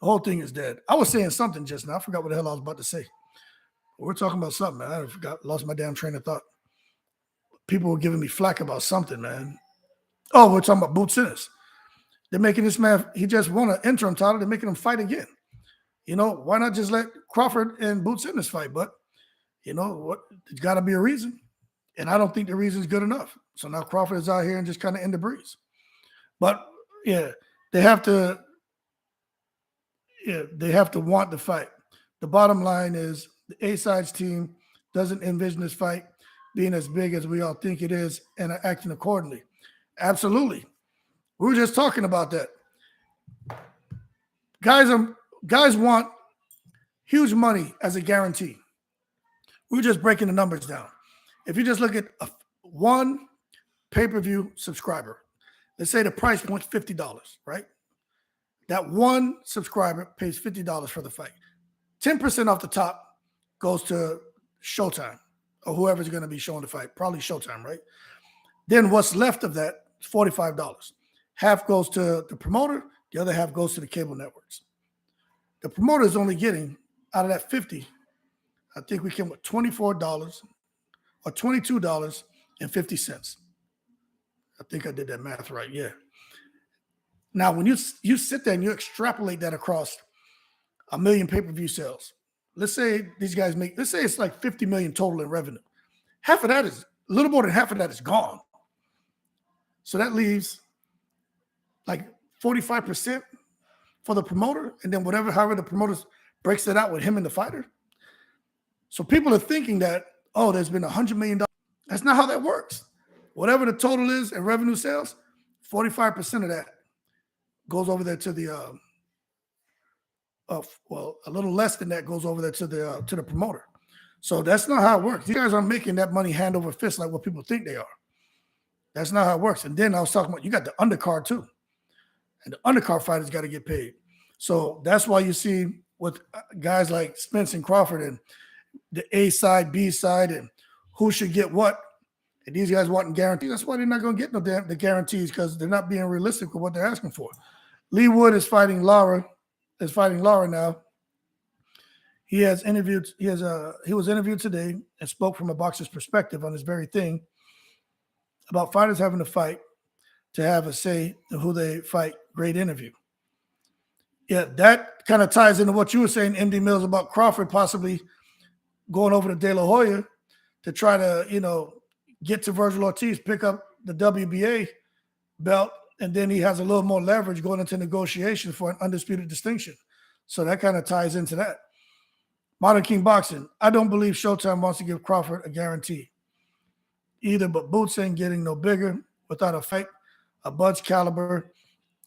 The whole thing is dead. I was saying something just now. I forgot what the hell I was about to say. We're talking about something, man. I lost my damn train of thought. People were giving me flack about something, man. Oh, we're talking about Boots Ennis. They're making this man, he just won an interim title. They're making him fight again. Why not just let Crawford and Boots Ennis fight? But you know what? There's got to be a reason. And I don't think the reason is good enough. So now Crawford is out here and just kind of in the breeze. But yeah, they have to want the fight. The bottom line is the A-Sides team doesn't envision this fight being as big as we all think it is and are acting accordingly. Absolutely. We were just talking about that. Guys want huge money as a guarantee. We're just breaking the numbers down. If you just look at one pay-per-view subscriber, let's say the price point's $50, right? That one subscriber pays $50 for the fight. 10% off the top goes to Showtime or whoever's going to be showing the fight, probably Showtime, right? Then what's left of that is $45. Half goes to the promoter, the other half goes to the cable networks. The promoter is only getting, out of that 50, I think we came with $24 or $22.50. I think I did that math right, yeah. Now, when you sit there and you extrapolate that across 1 million pay-per-view sales, let's say these guys let's say it's like 50 million total in revenue. Half of that is a little more than half of that is gone. So that leaves like 45% for the promoter, and then however the promoter breaks it out with him and the fighter. So people are thinking that, oh, there's been $100 million. That's not how that works. Whatever the total is in revenue sales, 45% of that goes over there to the a little less than that goes over there to the promoter. So that's not how it works. These guys aren't making that money hand over fist like what people think they are. That's not how it works. And then I was talking about, you got the undercard too. And the undercard fighters got to get paid. So that's why you see with guys like Spence and Crawford and the A side, B side, and who should get what. And these guys wanting guarantees. That's why they're not going to get the guarantees, because they're not being realistic with what they're asking for. Lee Wood is fighting Lara now. He was interviewed today and spoke from a boxer's perspective on this very thing about fighters having to fight to have a say in who they fight. Great interview. Yeah, that kind of ties into what you were saying, MD Mills, about Crawford possibly going over to De La Hoya to try to, get to Virgil Ortiz, pick up the WBA belt, and then he has a little more leverage going into negotiations for an undisputed distinction. So that kind of ties into that. Modern King Boxing. I don't believe Showtime wants to give Crawford a guarantee either, but Boots ain't getting no bigger without a fight of Bud's caliber.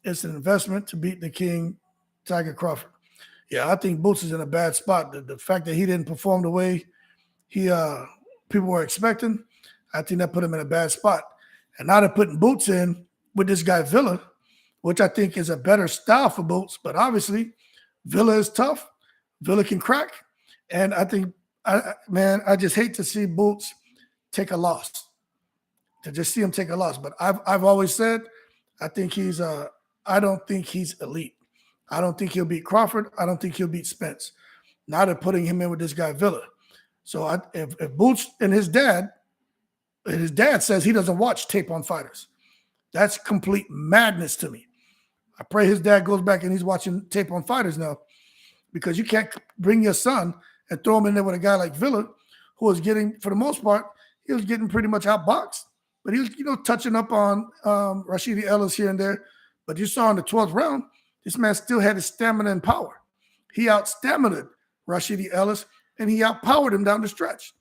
It's an investment to beat the King, Tiger Crawford. Yeah, I think Boots is in a bad spot. The fact that he didn't perform the way people were expecting, I think that put him in a bad spot. And now they're putting Boots in with this guy Villa, which I think is a better style for Boots. But obviously, Villa is tough. Villa can crack. And I think, I just hate to see Boots take a loss. To just see him take a loss. But I've always said, I don't think he's elite. I don't think he'll beat Crawford. I don't think he'll beat Spence. Now they're putting him in with this guy Villa. So if Boots and his dad says he doesn't watch tape on fighters. That's complete madness to me. I pray his dad goes back and he's watching tape on fighters now, because you can't bring your son and throw him in there with a guy like Villa, who was getting, for the most part, he was getting pretty much outboxed. But he was, touching up on Rashidi Ellis here and there. But you saw in the 12th round, this man still had his stamina and power. He out-staminaed Rashidi Ellis, and he outpowered him down the stretch.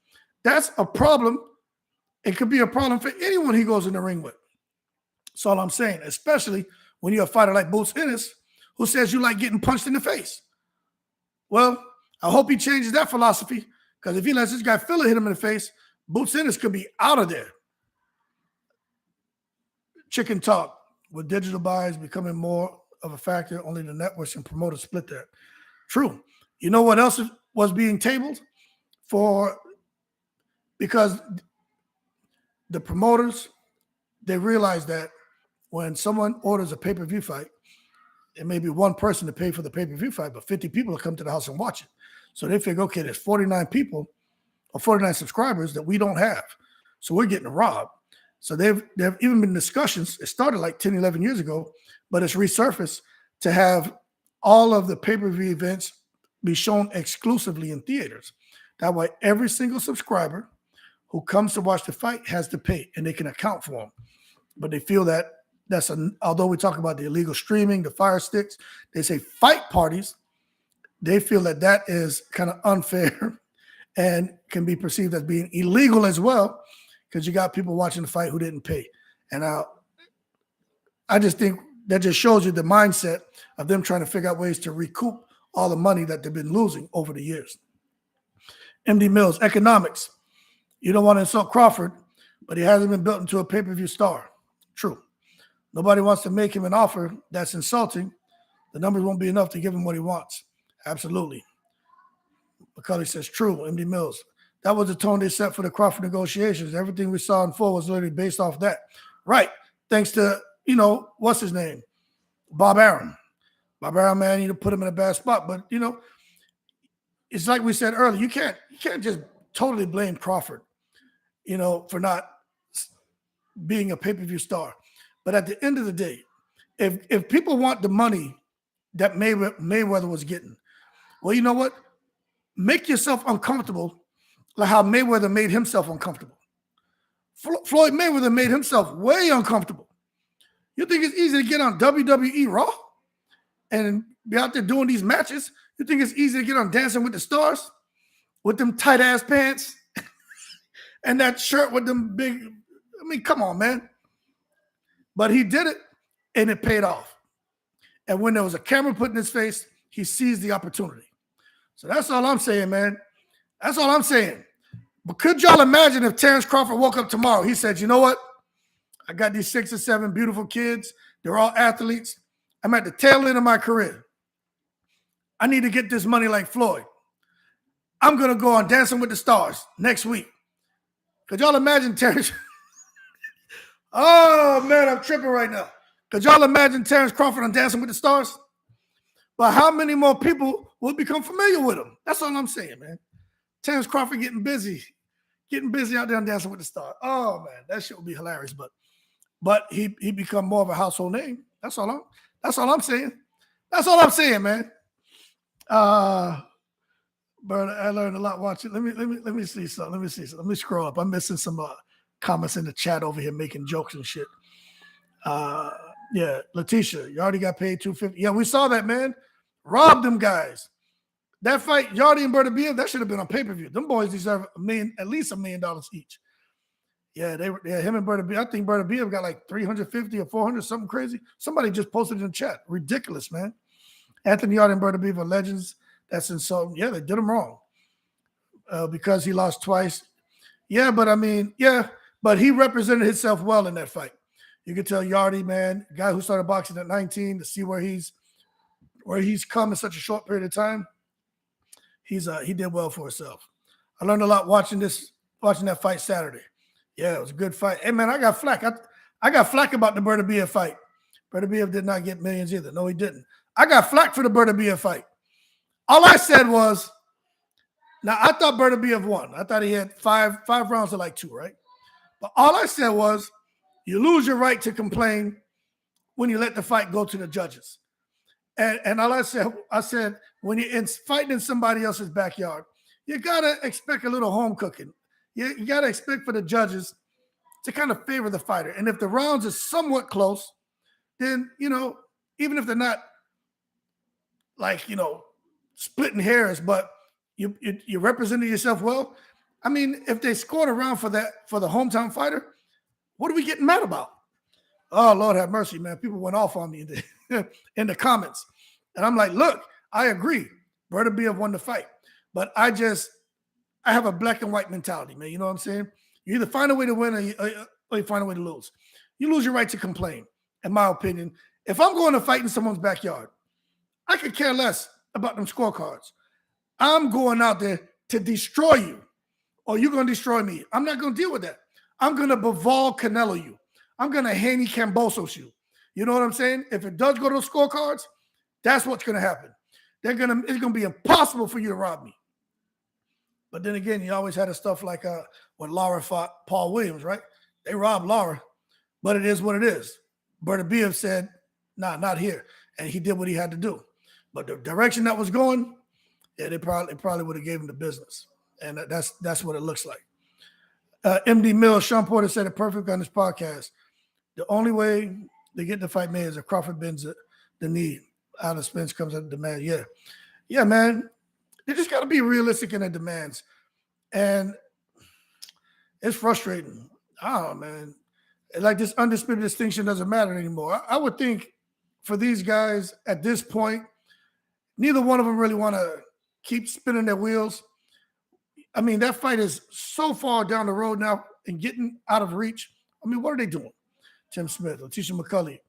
That's a problem. It could be a problem for anyone he goes in the ring with. That's all I'm saying, especially when you're a fighter like Boots Ennis, who says you like getting punched in the face. Well, I hope he changes that philosophy, because if he lets this guy Filler hit him in the face, Boots Ennis could be out of there. Chicken talk. With digital buys becoming more of a factor, only the networks and promoters split that. True. You know what else was being tabled for? Because the promoters, they realize that when someone orders a pay-per-view fight, it may be one person to pay for the pay-per-view fight, but 50 people will come to the house and watch it. So they figure, okay, there's 49 people or 49 subscribers that we don't have. So we're getting robbed. So there have even been discussions. It started like 10, 11 years ago, but it's resurfaced to have all of the pay-per-view events be shown exclusively in theaters. That way, every single subscriber who comes to watch the fight has to pay, and they can account for them. But they feel that although we talk about the illegal streaming, the fire sticks, they say fight parties, they feel that is kind of unfair and can be perceived as being illegal as well, because you got people watching the fight who didn't pay. And I just think that just shows you the mindset of them trying to figure out ways to recoup all the money that they've been losing over the years. MD Mills, economics. You don't want to insult Crawford, but he hasn't been built into a pay-per-view star. True. Nobody wants to make him an offer that's insulting. The numbers won't be enough to give him what he wants. Absolutely. McCulley says, true, MD Mills. That was the tone they set for the Crawford negotiations. Everything we saw in full was literally based off that. Right. Thanks to, what's his name? Bob Arum. Bob Arum, man, put him in a bad spot. But, it's like we said earlier, you can't just totally blame Crawford, for not being a pay-per-view star. But at the end of the day, if people want the money that Mayweather was getting, well, you know what? Make yourself uncomfortable like how Mayweather made himself uncomfortable. Floyd Mayweather made himself way uncomfortable. You think it's easy to get on WWE Raw and be out there doing these matches? You think it's easy to get on Dancing with the Stars with them tight ass pants and that shirt with them big? I mean, come on, man. But he did it, and it paid off. And when there was a camera put in his face, he seized the opportunity. So that's all I'm saying, man. That's all I'm saying. But could y'all imagine if Terrence Crawford woke up tomorrow? He said, you know what? I got these 6 or 7 beautiful kids. They're all athletes. I'm at the tail end of my career. I need to get this money like Floyd. I'm going to go on Dancing with the Stars next week. Could y'all imagine Terrence? Oh, man, I'm tripping right now. Could y'all imagine Terrence Crawford on Dancing with the Stars? But how many more people will become familiar with him? That's all I'm saying, man. Terrence Crawford getting busy out there on Dancing with the Stars. Oh, man, that shit would be hilarious. But he become more of a household name. That's all I'm saying. That's all I'm saying, man. But I learned a lot watching. Let me see something. Let me scroll up. I'm missing some comments in the chat over here making jokes and shit. Yeah, Letitia, you already got paid $250. Yeah, we saw that, man. Robbed them guys. That fight, Yardy and Bertabia, that should have been on pay-per-view. Them boys deserve at least $1 million each. Yeah, him and Bertabia. I think Bertabia got like 350 or 400, something crazy. Somebody just posted in the chat. Ridiculous, man. Anthony Yardy and Bertabia are legends. That's insulting. Yeah, they did him wrong because he lost twice. Yeah, but I mean, but he represented himself well in that fight. You can tell Yardy, man, guy who started boxing at 19, to see where he's come in such a short period of time. He did well for himself. I learned a lot watching that fight Saturday. Yeah, it was a good fight. Hey, man, I got flack. I got flack about the Bertabia fight. Bertabia did not get millions either. No, he didn't. I got flack for the Bertabia fight. All I said was, now I thought Bertabia won. I thought he had five rounds to like 2, right? But all I said was, you lose your right to complain when you let the fight go to the judges. And all I said, when you're fighting in somebody else's backyard, you got to expect a little home cooking. You got to expect for the judges to kind of favor the fighter. And if the rounds are somewhat close, then, even if they're not like, splitting hairs, but you represented yourself well. I mean, if they scored a round for the hometown fighter, what are we getting mad about? Oh, Lord have mercy, man. People went off on me in the comments. And I'm like, look, I agree. Bertabia won the fight. But I have a black and white mentality, man. You know what I'm saying? You either find a way to win or you find a way to lose. You lose your right to complain, in my opinion. If I'm going to fight in someone's backyard, I could care less about them scorecards. I'm going out there to destroy you, or you're going to destroy me. I'm not going to deal with that. I'm going to Bivol Canelo you. I'm going to Haney Cambosos you. You know what I'm saying? If it does go to the scorecards, that's what's going to happen. It's going to be impossible for you to rob me. But then again, you always had a stuff like when Lara fought Paul Williams, right? They robbed Lara, but it is what it is. Bertabia said, nah, not here. And he did what he had to do. But the direction that was going, yeah, they probably would have gave him the business. And that's what it looks like. MD Mills, Sean Porter said it perfectly on his podcast. The only way they get the fight made is if Crawford bends the knee out of Spence, comes out of demand. Yeah. Yeah, man. They just got to be realistic in their demands. And it's frustrating. Oh, man. Like this undisputed distinction doesn't matter anymore. I would think for these guys at this point, neither one of them really want to keep spinning their wheels. I mean, that fight is so far down the road now and getting out of reach. I mean, what are they doing? Tim Smith, Letitia McCulley,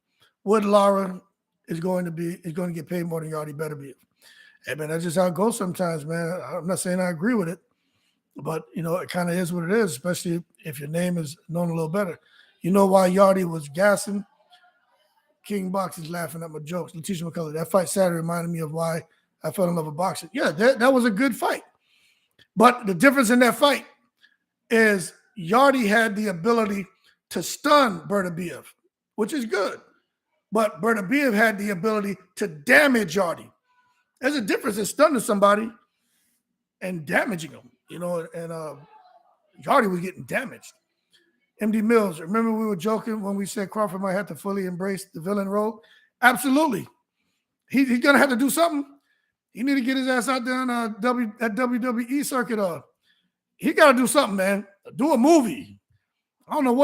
Wood Lara is going to get paid more than Yardy Bertabia. Hey, man, that's just how it goes sometimes, man. I'm not saying I agree with it, but, it kind of is what it is, especially if your name is known a little better. You know why Yardy was gassing? King Box is laughing at my jokes. Letitia McCulley, that fight Saturday reminded me of why I fell in love with boxing. Yeah, that was a good fight. But the difference in that fight is Yardy had the ability to stun Bertabia, which is good. But Bertabia had the ability to damage Yardy. There's a difference in stunning somebody and damaging them, and Yardy was getting damaged. MD Mills, remember we were joking when we said Crawford might have to fully embrace the villain role? Absolutely. He's going to have to do something. He need to get his ass out there on that WWE circuit. He got to do something, man. Do a movie. I don't know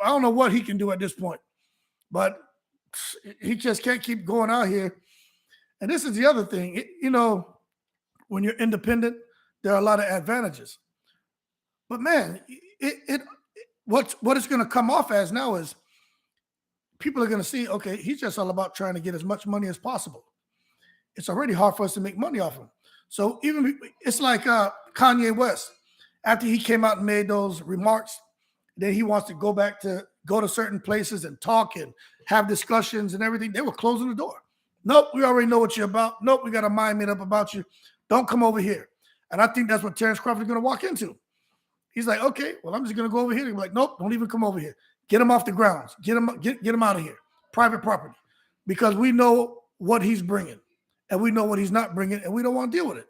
I don't know what he can do at this point, but he just can't keep going out here. And this is the other thing, when you're independent, there are a lot of advantages. But man, what it's going to come off as now is people are going to see, okay, he's just all about trying to get as much money as possible. It's already hard for us to make money off him. So it's like Kanye West. After he came out and made those remarks, then he wants to go to certain places and talk and have discussions and everything. They were closing the door. Nope, we already know what you're about. Nope, we got a mind made up about you. Don't come over here. And I think that's what Terrence Crawford is going to walk into. He's like, okay, well, I'm just going to go over here. He'll be like, nope, don't even come over here. Get him off the grounds. Get him out of here. Private property. Because we know what he's bringing. And we know what he's not bringing. And we don't want to deal with it.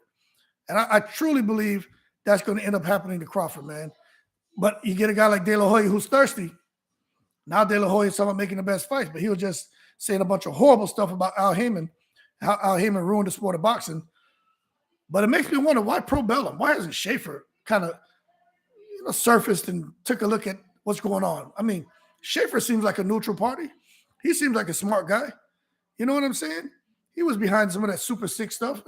And I truly believe that's going to end up happening to Crawford, man. But you get a guy like De La Hoya who's thirsty. Now De La Hoya is talking about making the best fights, but he was just saying a bunch of horrible stuff about Al Heyman, how Al Heyman ruined the sport of boxing. But it makes me wonder, why Pro Bellum? Why hasn't Schaefer kind of surfaced and took a look at what's going on? I mean, Schaefer seems like a neutral party. He seems like a smart guy. You know what I'm saying? He was behind some of that Super 6 stuff.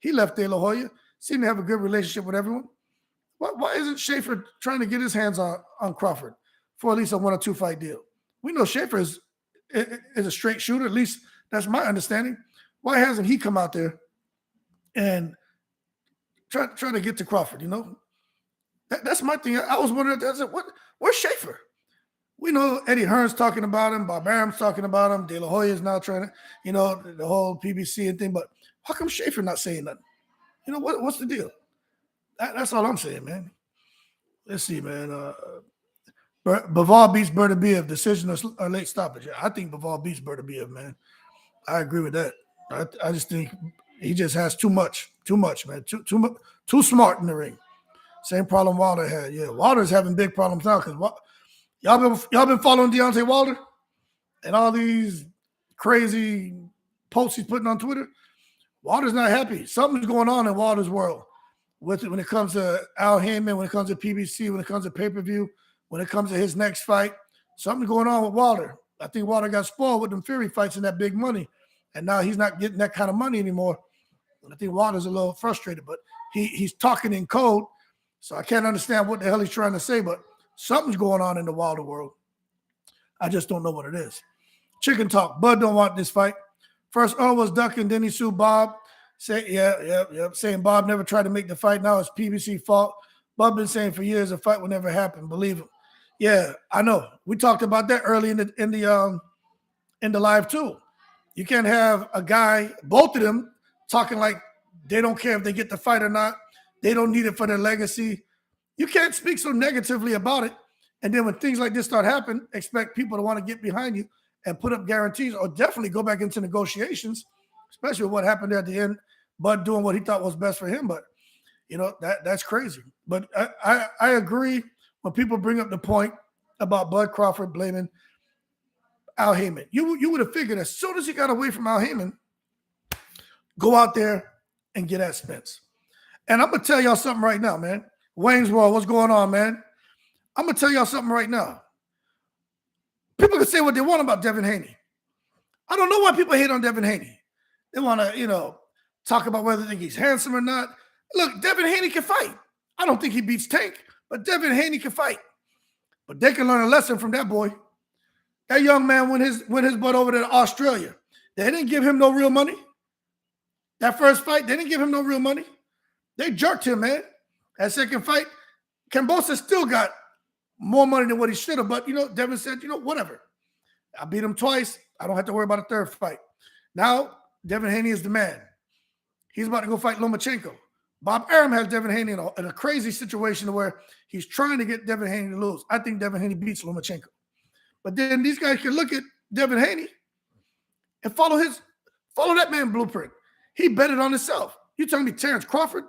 He left De La Hoya. Seemed to have a good relationship with everyone. Why isn't Schaefer trying to get his hands on Crawford for at least a 1 or 2 fight deal? We know Schaefer is a straight shooter. At least that's my understanding. Why hasn't he come out there and try to get to Crawford? That's my thing. I was wondering, where's Schaefer? We know Eddie Hearn's talking about him. Bob Arum's talking about him. De La Hoya is now trying to, the whole PBC and thing. But how come Schaefer not saying nothing? What's the deal? That's all I'm saying, man. Let's see, man. Bivol beats Bertabiev. Decision or late stoppage. I think Bivol beats Bertabiev, man. I agree with that. I just think he just has too much, man. Too smart in the ring. Same problem Wilder had. Yeah, Wilder's having big problems now because y'all been following Deontay Wilder and all these crazy posts he's putting on Twitter. Wilder's not happy. Something's going on in Wilder's world. When it comes to Al Heyman, when it comes to PBC, when it comes to pay-per-view, when it comes to his next fight, something's going on with Wilder. I think Wilder got spoiled with them Fury fights and that big money, and now he's not getting that kind of money anymore. I think Wilder's a little frustrated, but he's talking in code, so I can't understand what the hell he's trying to say, but something's going on in the Wilder world. I just don't know what it is. Chicken talk. Bud don't want this fight. First, Earl was ducking, then he sued Bob. Saying Bob never tried to make the fight. Now it's PBC fault. Bob been saying for years the fight will never happen. Believe him. Yeah, I know. We talked about that early in the live too. You can't have a guy, both of them, talking like they don't care if they get the fight or not. They don't need it for their legacy. You can't speak so negatively about it. And then when things like this start happening, expect people to want to get behind you and put up guarantees or definitely go back into negotiations, especially with what happened at the end. Bud doing what he thought was best for him, but that's crazy. But I agree when people bring up the point about Bud Crawford blaming Al Heyman. You would have figured as soon as he got away from Al Heyman, go out there and get at Spence. And I'm gonna tell y'all something right now, man. Wayne's World, what's going on, man? I'm gonna tell y'all something right now. People can say what they want about Devin Haney. I don't know why people hate on Devin Haney. They want to, talk about whether they think he's handsome or not. Look, Devin Haney can fight. I don't think he beats Tank, but Devin Haney can fight. But they can learn a lesson from that boy. That young man went his butt over to Australia. They didn't give him no real money. That first fight, they didn't give him no real money. They jerked him, man. That second fight, Kambosos still got more money than what he should have. But, Devin said, whatever. I beat him twice. I don't have to worry about a third fight. Now, Devin Haney is the man. He's about to go fight Lomachenko. Bob Arum has Devin Haney in a crazy situation where he's trying to get Devin Haney to lose. I think Devin Haney beats Lomachenko. But then these guys can look at Devin Haney and follow that man blueprint. He betted on himself. You telling me Terrence Crawford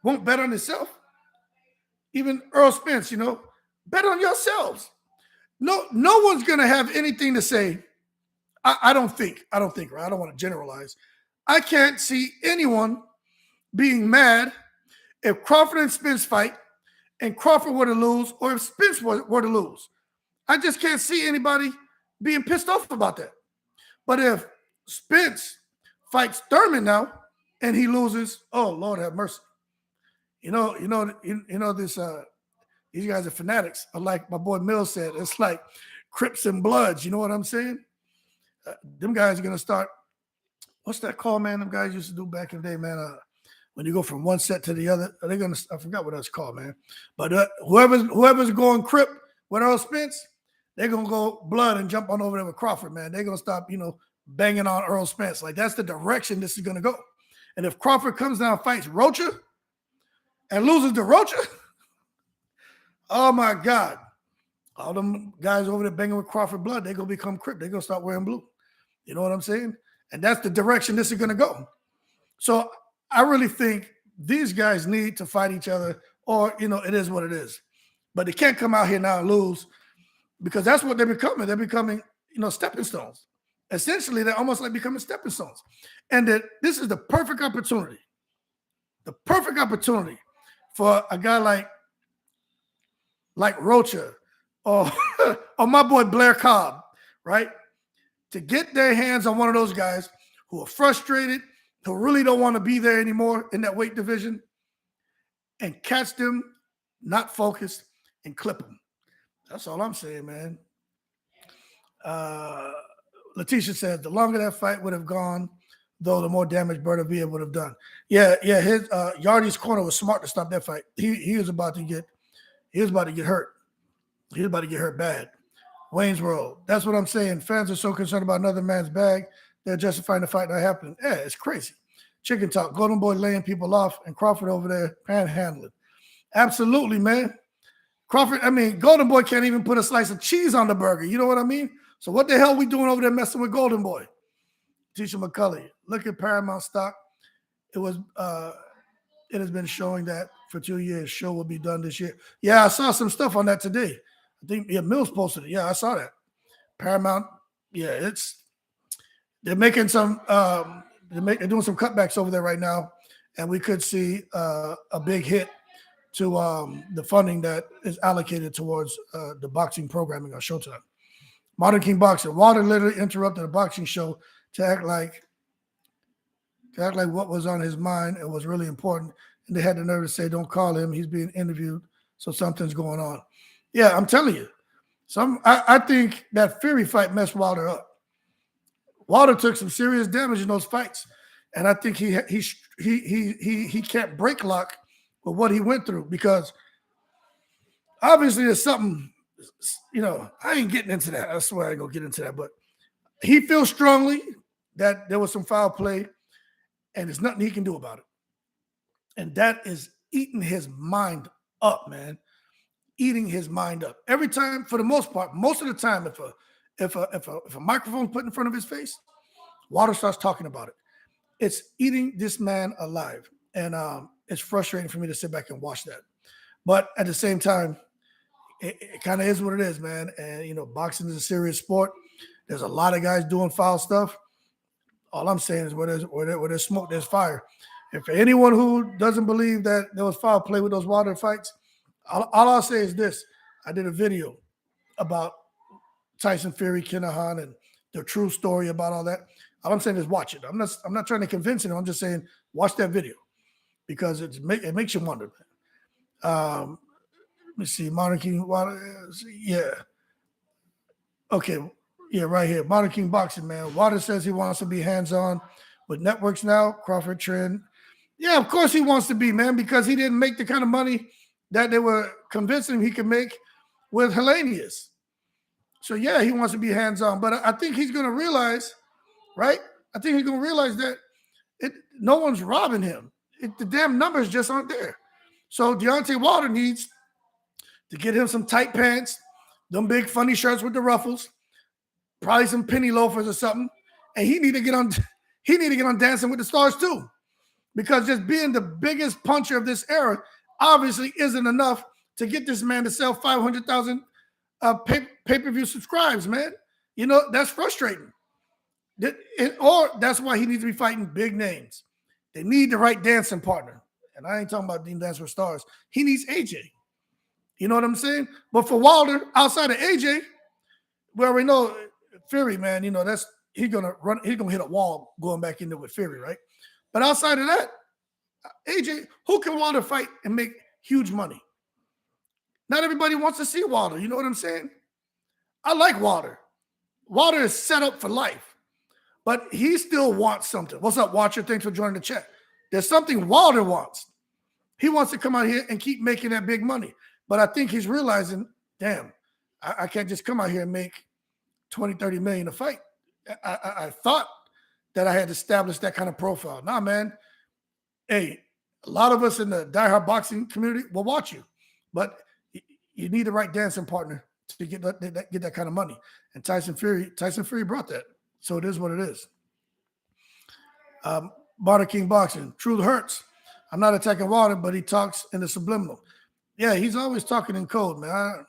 won't bet on himself? Even Earl Spence, Bet on yourselves. No one's gonna have anything to say. I don't think, right? I don't want to generalize. I can't see anyone being mad if Crawford and Spence fight and Crawford were to lose, or if Spence were to lose. I just can't see anybody being pissed off about that. But if Spence fights Thurman now and he loses, oh Lord have mercy. You know this. These guys are fanatics. Like my boy Mills said, it's like Crips and Bloods. You know what I'm saying? Them guys are gonna start. What's that called, man? Them guys used to do back in the day, man. When you go from one set to the other, they're gonna. I forgot what that's called, man. But whoever's going Crip with Earl Spence, they're gonna go Blood and jump on over there with Crawford, man. They're gonna stop, banging on Earl Spence. Like that's the direction this is gonna go. And if Crawford comes down and fights Rocha and loses to Rocha, oh my God. All them guys over there banging with Crawford blood, they're going to become Crip. They're going to start wearing blue. You know what I'm saying? And that's the direction this is going to go. So I really think these guys need to fight each other, or, it is what it is. But they can't come out here now and lose, because that's what they're becoming. They're becoming, stepping stones. Essentially, they're almost like becoming stepping stones. And that this is the perfect opportunity for a guy like Rocha, or my boy Blair Cobb, right? To get their hands on one of those guys who are frustrated, who really don't want to be there anymore in that weight division, and catch them not focused and clip them. That's all I'm saying, man. Letitia said the longer that fight would have gone, though, the more damage Bertavia would have done. Yeah. His Yardy's corner was smart to stop that fight. He was about to get hurt. He was about to get hurt bad. Wayne's World. That's what I'm saying. Fans are so concerned about another man's bag, they're justifying the fight not happening. Yeah, it's crazy. Chicken talk. Golden Boy laying people off, and Crawford over there panhandling. Absolutely, man. Golden Boy can't even put a slice of cheese on the burger. You know what I mean? So what the hell are we doing over there messing with Golden Boy? Tisha McCulley. Look at Paramount stock. It has been showing that for 2 years. Show will be done this year. Yeah, I saw some stuff on that today. I think Mills posted it. Yeah, I saw that. Paramount. Yeah, they're making some. They're doing some cutbacks over there right now, and we could see a big hit to the funding that is allocated towards the boxing programming on Showtime. Modern King Boxing. Walter literally interrupted a boxing show to act like what was on his mind and was really important. And they had the nerve to say, don't call him. He's being interviewed. So something's going on. Yeah, I'm telling you. I think that Fury fight messed Walter up. Walter took some serious damage in those fights. And I think he can't break lock with what he went through, because obviously there's something, I ain't getting into that. I swear I ain't going to get into that. But he feels strongly that there was some foul play, and there's nothing he can do about it. And that is eating his mind up, man. Eating his mind up. Every time, for the most part, most of the time, if a microphone's put in front of his face, Walter starts talking about it. It's eating this man alive. And it's frustrating for me to sit back and watch that. But at the same time, it kind of is what it is, man. And, boxing is a serious sport. There's a lot of guys doing foul stuff. All I'm saying is where there's smoke, there's fire. And for anyone who doesn't believe that there was foul play with those Wilder fights, all I'll say is this. I did a video about Tyson Fury, Kinahan, and the true story about all that. All I'm saying is watch it. I'm not trying to convince anyone. I'm just saying watch that video, because it makes you wonder. Let me see. Modern King Wilder. Yeah. Okay. Yeah, right here. Modern King Boxing, man. Wilder says he wants to be hands-on with networks now. Crawford trend. Yeah, of course he wants to be, man, because he didn't make the kind of money that they were convincing him he could make with Hellenius. So, yeah, he wants to be hands-on. But I think he's going to realize, right? I think he's going to realize that no one's robbing him. The damn numbers just aren't there. So Deontay Wilder needs to get him some tight pants, them big funny shirts with the ruffles, probably some penny loafers or something. And he need to get on Dancing with the Stars too. Because just being the biggest puncher of this era obviously isn't enough to get this man to sell 500,000 pay-per-view subscribes, man. That's frustrating. Or that's why he needs to be fighting big names. They need the right dancing partner. And I ain't talking about Dean Dance with Stars. He needs AJ. You know what I'm saying? But for Wilder, outside of AJ, we already know Fury, man, he's gonna hit a wall going back into with Fury, right? But outside of that, AJ, who can Wilder fight and make huge money? Not everybody wants to see Wilder. You know what I'm saying? I like Wilder. Wilder is set up for life, but he still wants something. What's up, Watcher? Thanks for joining the chat. There's something Wilder wants. He wants to come out here and keep making that big money. But I think he's realizing, damn, I can't just come out here and make 20, 30 million a fight. I thought that I had established that kind of profile. Nah, man. Hey, a lot of us in the diehard boxing community will watch you, but you need the right dancing partner to get that kind of money. And Tyson Fury brought that. So it is what it is. Barter King Boxing. Truth hurts. I'm not attacking Wilder, but he talks in the subliminal. Yeah, he's always talking in code, man.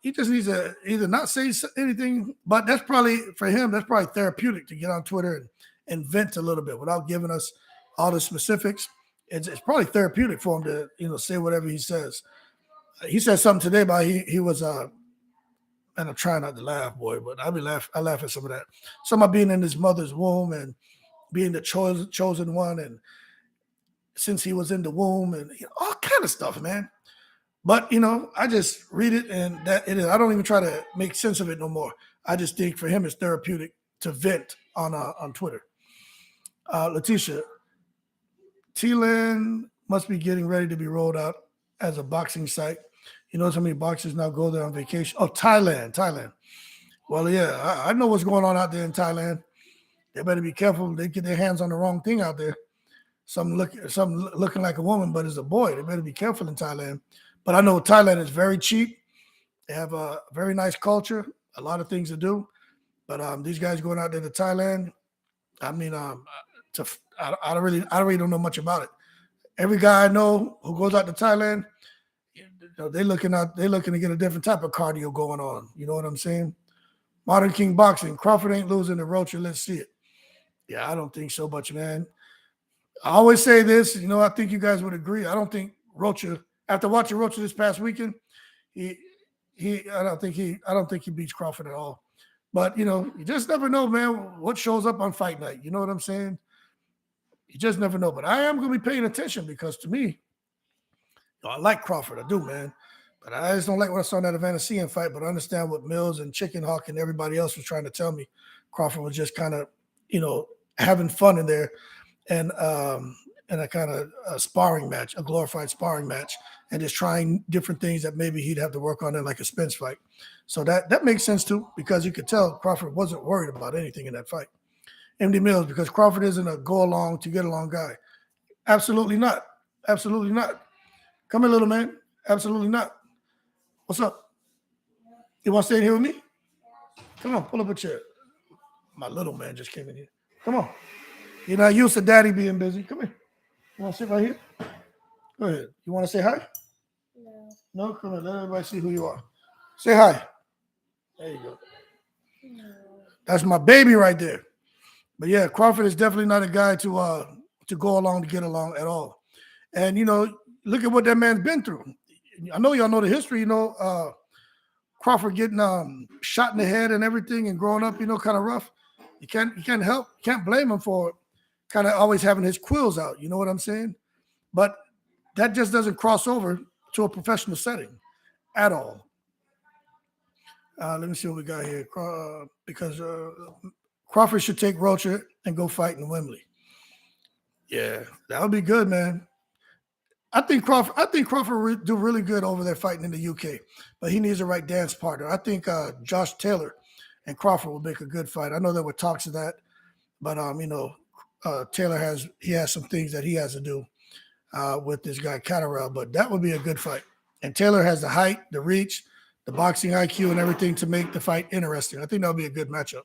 He just needs to either not say anything, but that's probably, for him, that's probably therapeutic to get on Twitter and vent a little bit without giving us all the specifics. It's probably therapeutic for him to, say whatever he says. He said something today about he was, and I'm trying not to laugh, boy, but I laugh at some of that. Some of being in his mother's womb and being the chosen one, and since he was in the womb and all kind of stuff, man. But, I just read it and that it is. I don't even try to make sense of it no more. I just think for him it's therapeutic to vent on Twitter. Letitia, T-Land must be getting ready to be rolled out as a boxing site. You know how many boxers now go there on vacation? Oh, Thailand. Well, yeah, I know what's going on out there in Thailand. They better be careful. They get their hands on the wrong thing out there. Some looking like a woman, but it's a boy. They better be careful in Thailand. But I know Thailand is very cheap. They have a very nice culture, a lot of things to do. But these guys going out there to Thailand, I mean, I really don't know much about it. Every guy I know who goes out to Thailand, they're looking to get a different type of cardio going on. You know what I'm saying? Modern King Boxing, Crawford ain't losing to Rocha. Let's see it. Yeah, I don't think so much, man. I always say this, I think you guys would agree. I don't think Rocha, after watching Rocha this past weekend, I don't think he beats Crawford at all. But you just never know, man, what shows up on fight night. You know what I'm saying? You just never know. But I am going to be paying attention because to me, I like Crawford. I do, man. But I just don't like what I saw in that Evander fight. But I understand what Mills and Chicken Hawk and everybody else was trying to tell me. Crawford was just kind of, having fun in there and a kind of a sparring match, a glorified sparring match, and just trying different things that maybe he'd have to work on in like a Spence fight. So that makes sense too, because you could tell Crawford wasn't worried about anything in that fight. MD Mills, because Crawford isn't a go along to get along guy. Absolutely not. Absolutely not. Come here, little man. Absolutely not. What's up? You want to stay in here with me? Come on, pull up a chair. My little man just came in here. Come on. You're not used to daddy being busy. Come here. You want to sit right here? Go ahead. You want to say hi? No. No? Come here. Let everybody see who you are. Say hi. There you go. No. That's my baby right there. But yeah, Crawford is definitely not a guy to go along to get along at all. And, look at what that man's been through. I know y'all know the history, Crawford getting shot in the head and everything and growing up, kind of rough. You can't blame him for kind of always having his quills out. You know what I'm saying? But that just doesn't cross over to a professional setting at all. Let me see what we got here. Because Crawford should take Rocha and go fight in Wembley. Yeah, that would be good, man. I think Crawford would do really good over there fighting in the UK, but he needs the right dance partner. I think Josh Taylor and Crawford will make a good fight. I know there were talks of that, but Taylor has some things that he has to do with this guy Catterall, but that would be a good fight. And Taylor has the height, the reach, the boxing IQ, and everything to make the fight interesting. I think that would be a good matchup.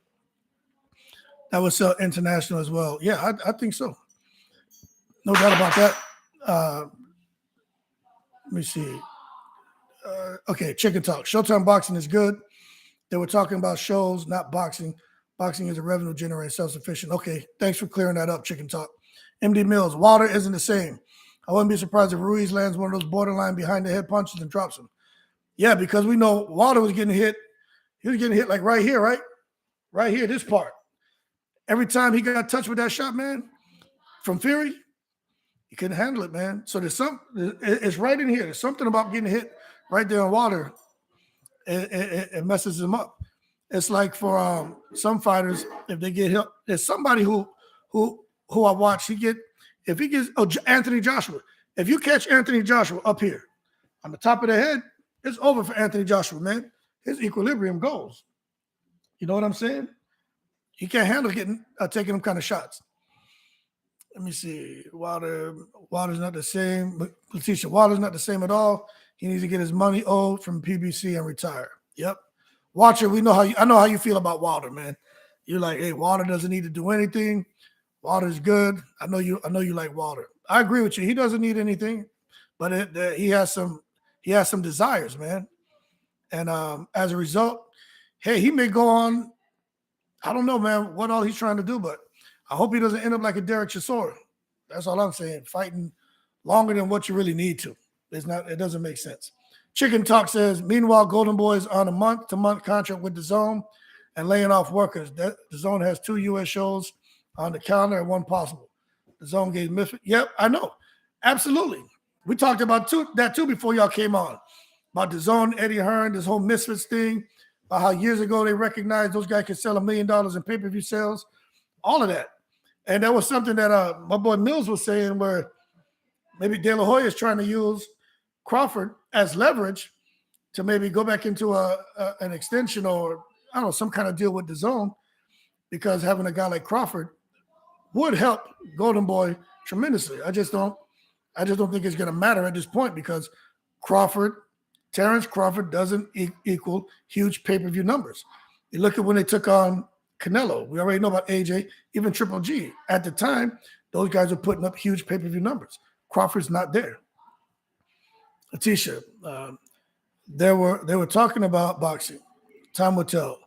That would sell international as well. Yeah, I think so. No doubt about that. Let me see. Okay, Chicken Talk. Showtime Boxing is good. They were talking about shows, not boxing. Boxing is a revenue generator, self-sufficient. Okay, thanks for clearing that up, Chicken Talk. MD Mills, Wilder isn't the same. I wouldn't be surprised if Ruiz lands one of those borderline behind the head punches and drops him. Yeah, because we know Wilder was getting hit. He was getting hit like right here, right? Right here, this part. Every time he got touched with that shot, man, from Fury, he couldn't handle it, man. So it's right in here. There's something about getting hit right there on Wilder. It messes him up. It's like for some fighters, if they get hit, there's somebody who I watch. If he gets Anthony Joshua. If you catch Anthony Joshua up here on the top of the head, it's over for Anthony Joshua, man. His equilibrium goes. You know what I'm saying? He can't handle taking them kind of shots. Let me see. Wilder's not the same. Letitia, Wilder's not the same at all. He needs to get his money owed from PBC and retire. Yep. Watcher, I know how you feel about Wilder, man. You're like, hey, Wilder doesn't need to do anything. Wilder's good. I know you like Wilder. I agree with you. He doesn't need anything, but he has some desires, man. And as a result, hey, he may go on. I don't know, man, what all he's trying to do, but I hope he doesn't end up like a Derek Chisora. That's all I'm saying. Fighting longer than what you really need to. It doesn't make sense. Chicken Talk says, meanwhile, Golden Boy is on a month-to-month contract with DAZN and laying off workers. DAZN has 2 U.S. shows on the calendar and 1 possible. DAZN gave Misfit. Yep, I know. Absolutely. We talked about that too before y'all came on. About DAZN, Eddie Hearn, this whole Misfits thing, about how years ago they recognized those guys could sell $1 million in pay-per-view sales, all of that. And that was something that my boy Mills was saying where maybe De La Hoya is trying to use Crawford as leverage to maybe go back into an extension or, I don't know, some kind of deal with DAZN, because having a guy like Crawford would help Golden Boy tremendously. I just don't think it's going to matter at this point because Terrence Crawford doesn't equal huge pay-per-view numbers. You look at when they took on Canelo. We already know about AJ, even Triple G. At the time, those guys were putting up huge pay-per-view numbers. Crawford's not there. Letitia, they were talking about boxing. Time will tell.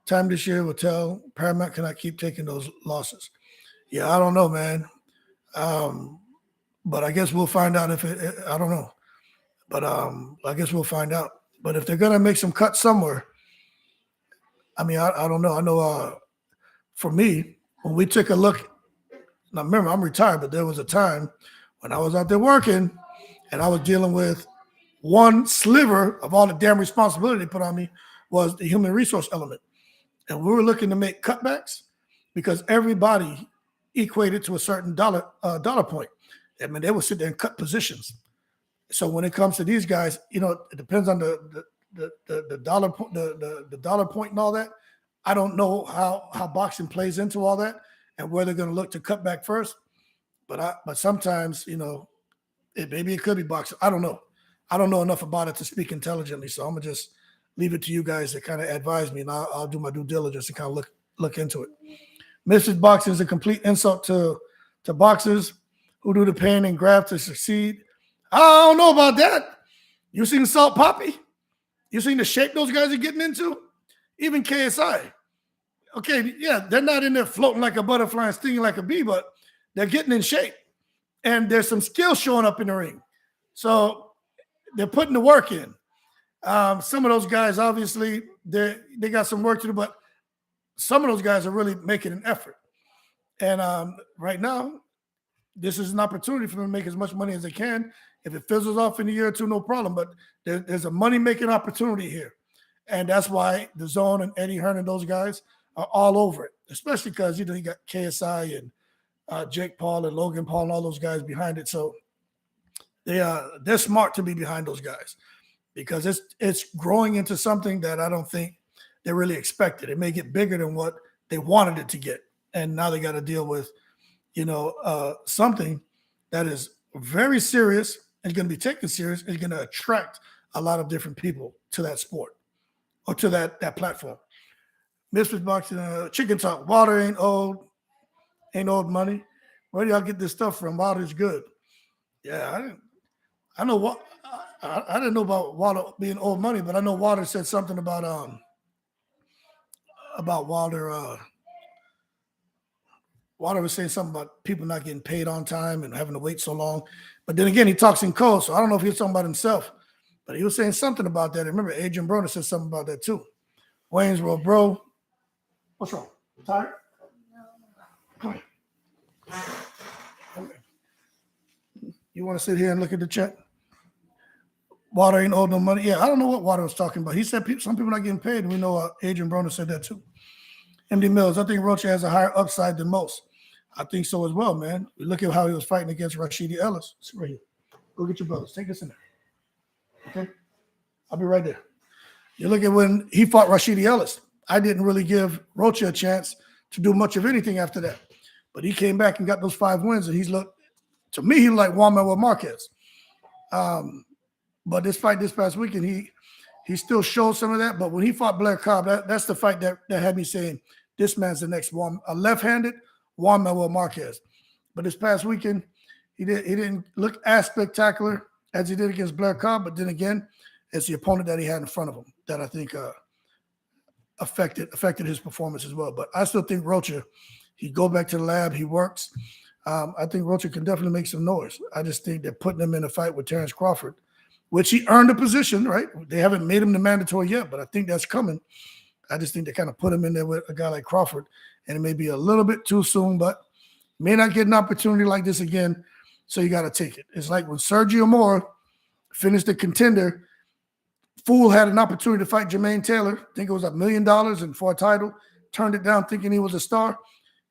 Time this year will tell. Paramount cannot keep taking those losses. Yeah, I don't know, man. But I guess we'll find out I don't know. But I guess we'll find out. But if they're going to make some cuts somewhere, I mean, I don't know. I know for me, when we took a look, now remember, I'm retired, but there was a time when I was out there working and I was dealing with one sliver of all the damn responsibility put on me was the human resource element. And we were looking to make cutbacks because everybody equated to a certain dollar point. I mean, they would sit there and cut positions. So when it comes to these guys, you know, it depends on the dollar point and all that. I don't know how boxing plays into all that and where they're going to look to cut back first. But sometimes, you know, maybe it could be boxing. I don't know. I don't know enough about it to speak intelligently. So I'm gonna just leave it to you guys to kind of advise me, and I'll do my due diligence and kind of look into it. Mrs. Boxing is a complete insult to boxers who do the pain and graft to succeed. I don't know about that. You seen Salt Poppy? You seen the shape those guys are getting into? Even KSI. Okay, yeah, they're not in there floating like a butterfly and stinging like a bee, but they're getting in shape. And there's some skill showing up in the ring. So they're putting the work in. Some of those guys, obviously, they got some work to do, but some of those guys are really making an effort. And right now, this is an opportunity for them to make as much money as they can. If it fizzles off in a year or two, no problem. But there's a money-making opportunity here. And that's why DAZN and Eddie Hearn and those guys are all over it, especially because, you know, you got KSI and Jake Paul and Logan Paul and all those guys behind it. So they're smart to be behind those guys because it's growing into something that I don't think they really expected. It may get bigger than what they wanted it to get. And now they got to deal with, you know, something that is very serious and going to be taken serious and going to attract a lot of different people to that sport or to that platform. Misfits Boxing, Chicken Talk, Wilder ain't old money. Where do y'all get this stuff from? Wilder's good. Yeah, I know what I didn't know about Wilder being old money, but I know Wilder said something about Wilder. Wilder was saying something about people not getting paid on time and having to wait so long. But then again, he talks in code, so I don't know if he was talking about himself. But he was saying something about that. I remember Adrian Broner said something about that too. Waynesboro, bro. What's wrong? Tired? Come here. Come here. You want to sit here and look at the chat? Water ain't owed no money. Yeah, I don't know what Water was talking about. He said some people not getting paid, and we know Adrian Broner said that too. MD Mills, I think Rocha has a higher upside than most. I think so as well, man. Look at how he was fighting against Rashidi Ellis. Sit right here. Go get your brothers. Take this in there. Okay? I'll be right there. You look at when he fought Rashidi Ellis. I didn't really give Rocha a chance to do much of anything after that. But he came back and got those 5 wins, and he's looked, to me, he like Juan Manuel Marquez. But this fight this past weekend, he still showed some of that. But when he fought Blair Cobb, that's the fight that had me saying, this man's the next one, a left-handed Juan Manuel Marquez. But this past weekend, he didn't look as spectacular as he did against Blair Cobb. But then again, it's the opponent that he had in front of him that I think affected his performance as well. But I still think Rocha, he go back to the lab, he works. I think Rocha can definitely make some noise. I just think they're putting him in a fight with Terrence Crawford, which he earned a position, right? They haven't made him the mandatory yet, but I think that's coming. I just think they kind of put him in there with a guy like Crawford, and it may be a little bit too soon, but may not get an opportunity like this again, so you got to take it. It's like when Sergio Moore finished the Contender, Fool had an opportunity to fight Jermaine Taylor. I think it was $1 million and for a title, turned it down thinking he was a star.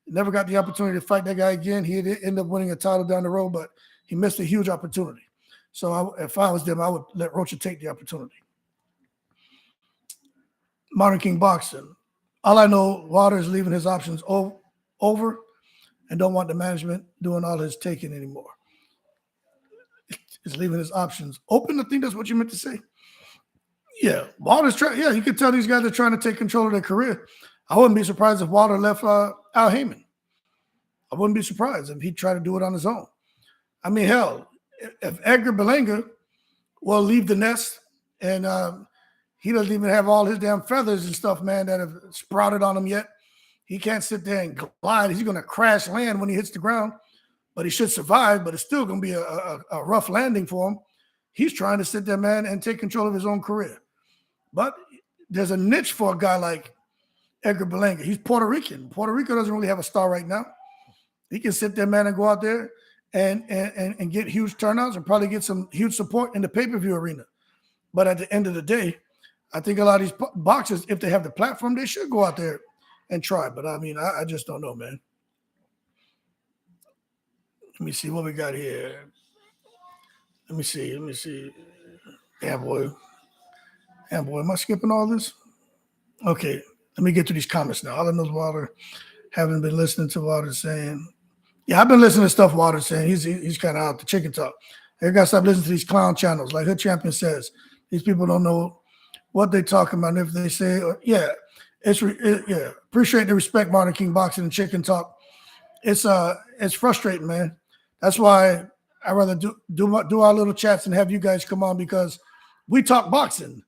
Never got the opportunity to fight that guy again. He did end up winning a title down the road, but he missed a huge opportunity. So if I was them, I would let Rocha take the opportunity. Modern King Boxing. All I know, Wilder is leaving his options over and don't want the management doing all his taking anymore. He's leaving his options open. I think that's what you meant to say. Yeah, Wilder's trying. Yeah, you can tell these guys are trying to take control of their career. I wouldn't be surprised if Wilder left Al Heyman. I wouldn't be surprised if he'd try to do it on his own. I mean, hell, if Edgar Berlanga will leave the nest and he doesn't even have all his damn feathers and stuff, man, that have sprouted on him yet. He can't sit there and glide. He's going to crash land when he hits the ground, but he should survive, but it's still going to be a rough landing for him. He's trying to sit there, man, and take control of his own career. But there's a niche for a guy like Edgar Berlanga. He's Puerto Rican. Puerto Rico doesn't really have a star right now. He can sit there, man, and go out there and get huge turnouts and probably get some huge support in the pay-per-view arena. But at the end of the day, I think a lot of these boxers, if they have the platform, they should go out there and try. But, I mean, I just don't know, man. Let me see what we got here. Let me see. Yeah, boy. Am I skipping all this? Okay, let me get to these comments now. All I know is Wilder, haven't been listening to Wilder saying. Yeah, I've been listening to stuff Wilder saying. He's kind of out the chicken talk. You got to stop listening to these clown channels. Like Hood Champion says, these people don't know what they're talking about. And if they say, appreciate the respect, Modern King Boxing and Chicken Talk. It's frustrating, man. That's why I rather do our little chats and have you guys come on, because we talk boxing.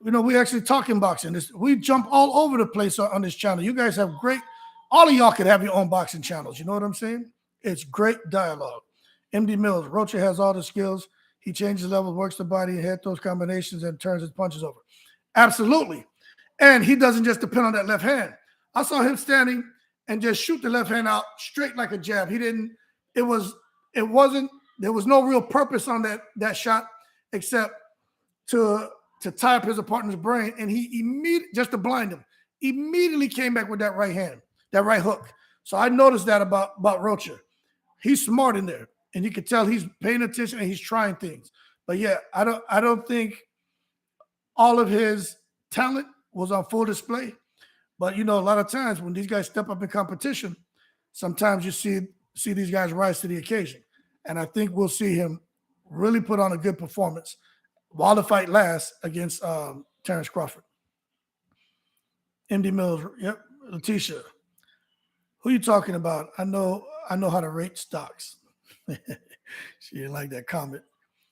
You know, we actually talking boxing. We jump all over the place on this channel. You guys have great. All of y'all could have your own boxing channels. You know what I'm saying? It's great dialogue. MD Mills, Rocha has all the skills. He changes levels, works the body, and head throws combinations, and turns his punches over. Absolutely. And he doesn't just depend on that left hand. I saw him standing and just shoot the left hand out straight like a jab. There was no real purpose on that shot except to tie up his opponent's brain. And he immediately, just to blind him, immediately came back with that right hand, that right hook. So I noticed that about Rocha. He's smart in there, and you can tell he's paying attention and he's trying things. But yeah, I don't think all of his talent was on full display. But you know, a lot of times when these guys step up in competition, sometimes you see these guys rise to the occasion. And I think we'll see him really put on a good performance while the fight lasts against Terrence Crawford. MD Mills, yep, Letitia. Who you talking about? I know how to rate stocks. She didn't like that comment.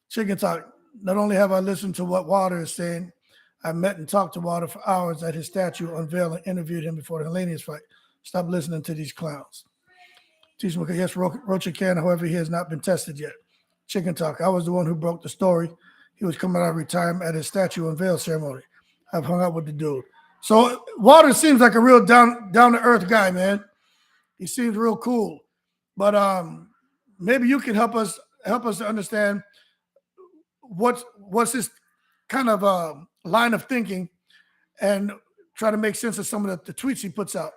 Chicken Talk. Not only have I listened to what Wilder is saying, I met and talked to Wilder for hours at his statue, unveiled and interviewed him before the Helenius fight. Stop listening to these clowns. Teach him, yes, Rocha can, however, he has not been tested yet. Chicken talk. I was the one who broke the story. He was coming out of retirement at his statue unveil ceremony. I've hung out with the dude. So Wilder seems like a real down to earth guy, man. He seems real cool. But maybe you can help us to understand what's his kind of line of thinking and try to make sense of some of the tweets he puts out.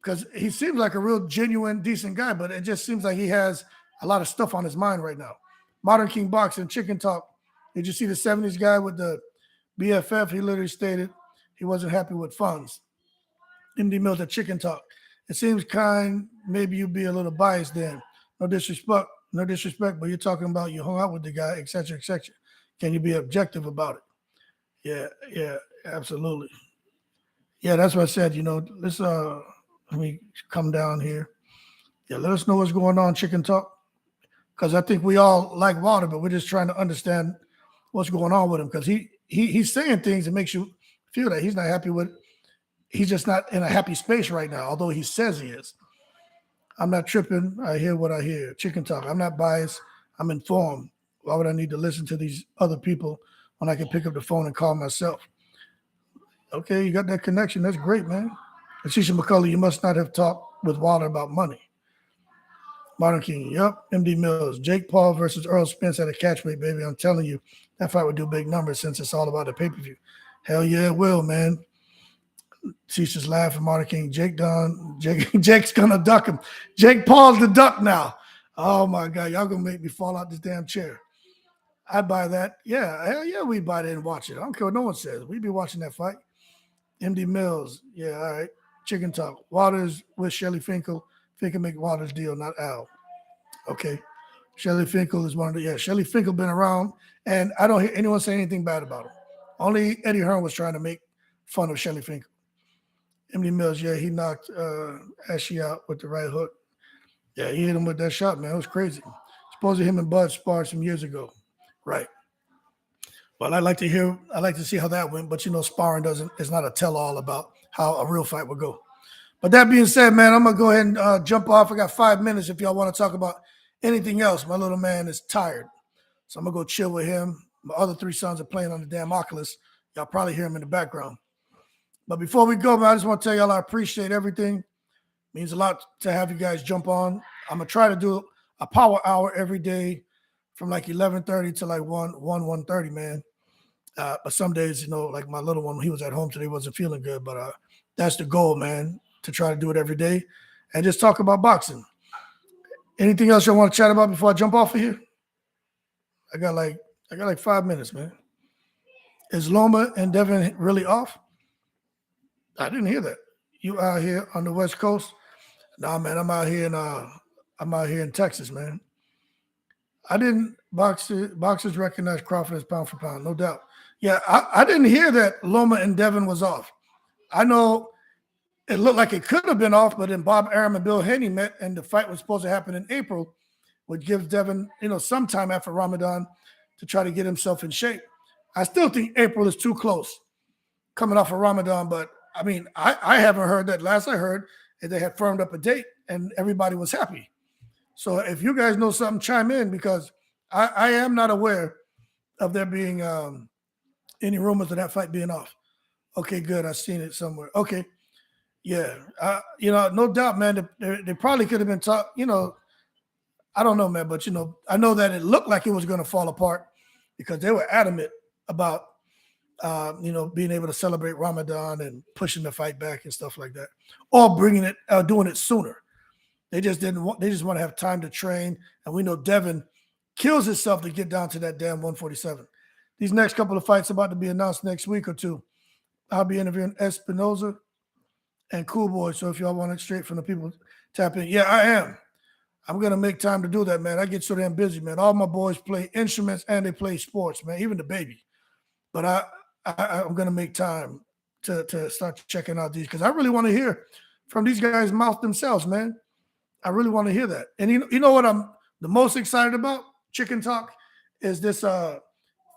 Because he seems like a real genuine, decent guy, but it just seems like he has a lot of stuff on his mind right now. Modern King Boxing, Chicken Talk. Did you see the 70s guy with the BFF? He literally stated he wasn't happy with funds. MD Mills at Chicken Talk. It seems kind, maybe you'd be a little biased then. No disrespect, but you're talking about you hung out with the guy, et cetera, et cetera. Can you be objective about it? Yeah, absolutely. Yeah, that's what I said. Let's let me come down here. Yeah, let us know what's going on, Chicken Talk. Because I think we all like Wilder, but we're just trying to understand what's going on with him. Because he's saying things that makes you feel that he's not happy with. He's just not in a happy space right now, although he says he is. I'm not tripping. I hear what I hear. Chicken Talk. I'm not biased. I'm informed. Why would I need to listen to these other people when I can pick up the phone and call myself? Okay, you got that connection. That's great, man. Atisha McCullough, you must not have talked with Wilder about money. Modern King, yep. MD Mills, Jake Paul versus Earl Spence at a catchweight, baby. I'm telling you, that fight would do big numbers since it's all about the pay-per-view. Hell yeah, it will, man. Tisha's laughing. Modern King, Jake's gonna duck him. Jake Paul's the duck now. Oh my God, y'all gonna make me fall out this damn chair. I'd buy that. Yeah, hell yeah, we'd buy that and watch it. I don't care what no one says. We'd be watching that fight. MD Mills, yeah, all right. Chicken Talk. Waters with Shelly Finkel. Finkel make Waters deal, not Al. Okay. Shelly Finkel is one of the, Shelly Finkel been around, and I don't hear anyone say anything bad about him. Only Eddie Hearn was trying to make fun of Shelly Finkel. MD Mills, yeah, he knocked Ashley out with the right hook. Yeah, he hit him with that shot, man. It was crazy. Supposedly him and Bud sparred some years ago. Right. Well, I'd like to see how that went, but sparring is not a tell-all about how a real fight would go. But that being said, man, I'm gonna go ahead and jump off. I got 5 minutes if y'all want to talk about anything else. My little man is tired, so I'm gonna go chill with him. My other 3 sons are playing on the damn Oculus. Y'all probably hear him in the background. But before we go, man, I just want to tell y'all I appreciate everything. It means a lot to have you guys jump on. I'm gonna try to do a power hour every day from like 11:30 to like 1:30, man. But some days, like my little one, he was at home today, wasn't feeling good. But that's the goal, man, to try to do it every day and just talk about boxing. Anything else you want to chat about before I jump off of here? I got like 5 minutes, man. Is Loma and Devin really off? I didn't hear that. You out here on the West Coast? Nah, man, I'm out here in Texas, man. I didn't boxers recognize Crawford as pound for pound, no doubt. Yeah, I didn't hear that Loma and Devin was off. I know it looked like it could have been off, but then Bob Arum and Bill Haney met, and the fight was supposed to happen in April, which gives Devin, some time after Ramadan to try to get himself in shape. I still think April is too close coming off of Ramadan, but I mean, I haven't heard that. Last I heard, they had firmed up a date and everybody was happy. So if you guys know something, chime in, because I am not aware of there being any rumors of that fight being off. Okay, good. I've seen it somewhere. Okay. Yeah. No doubt, man. They probably could have been taught, I don't know, man, but, I know that it looked like it was going to fall apart because they were adamant about, being able to celebrate Ramadan and pushing the fight back and stuff like that, or doing it sooner. They just want to have time to train. And we know Devin kills himself to get down to that damn 147. These next couple of fights about to be announced next week or two. I'll be interviewing Espinoza and Cool Boy. So if y'all want it straight from the people, tap in. Yeah, I am. I'm going to make time to do that, man. I get so damn busy, man. All my boys play instruments and they play sports, man, even the baby. But I'm going to make time to start checking out these, because I really want to hear from these guys' mouth themselves, man. I really want to hear that. And you know what I'm the most excited about, Chicken Talk, is this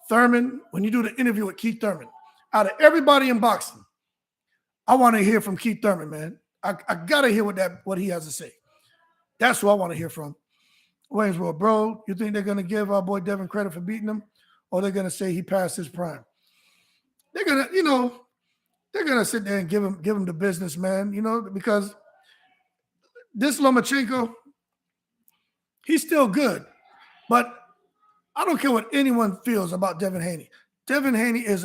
Thurman, when you do the interview with Keith Thurman, out of everybody in boxing, I want to hear from Keith Thurman, man. I gotta hear what he has to say. That's who I want to hear from. Waynesboro, bro, you think they're gonna give our boy Devin credit for beating him, or they're gonna say he passed his prime? They're gonna sit there and give him the business, man. Because this Lomachenko, he's still good, but I don't care what anyone feels about Devin Haney. Devin Haney is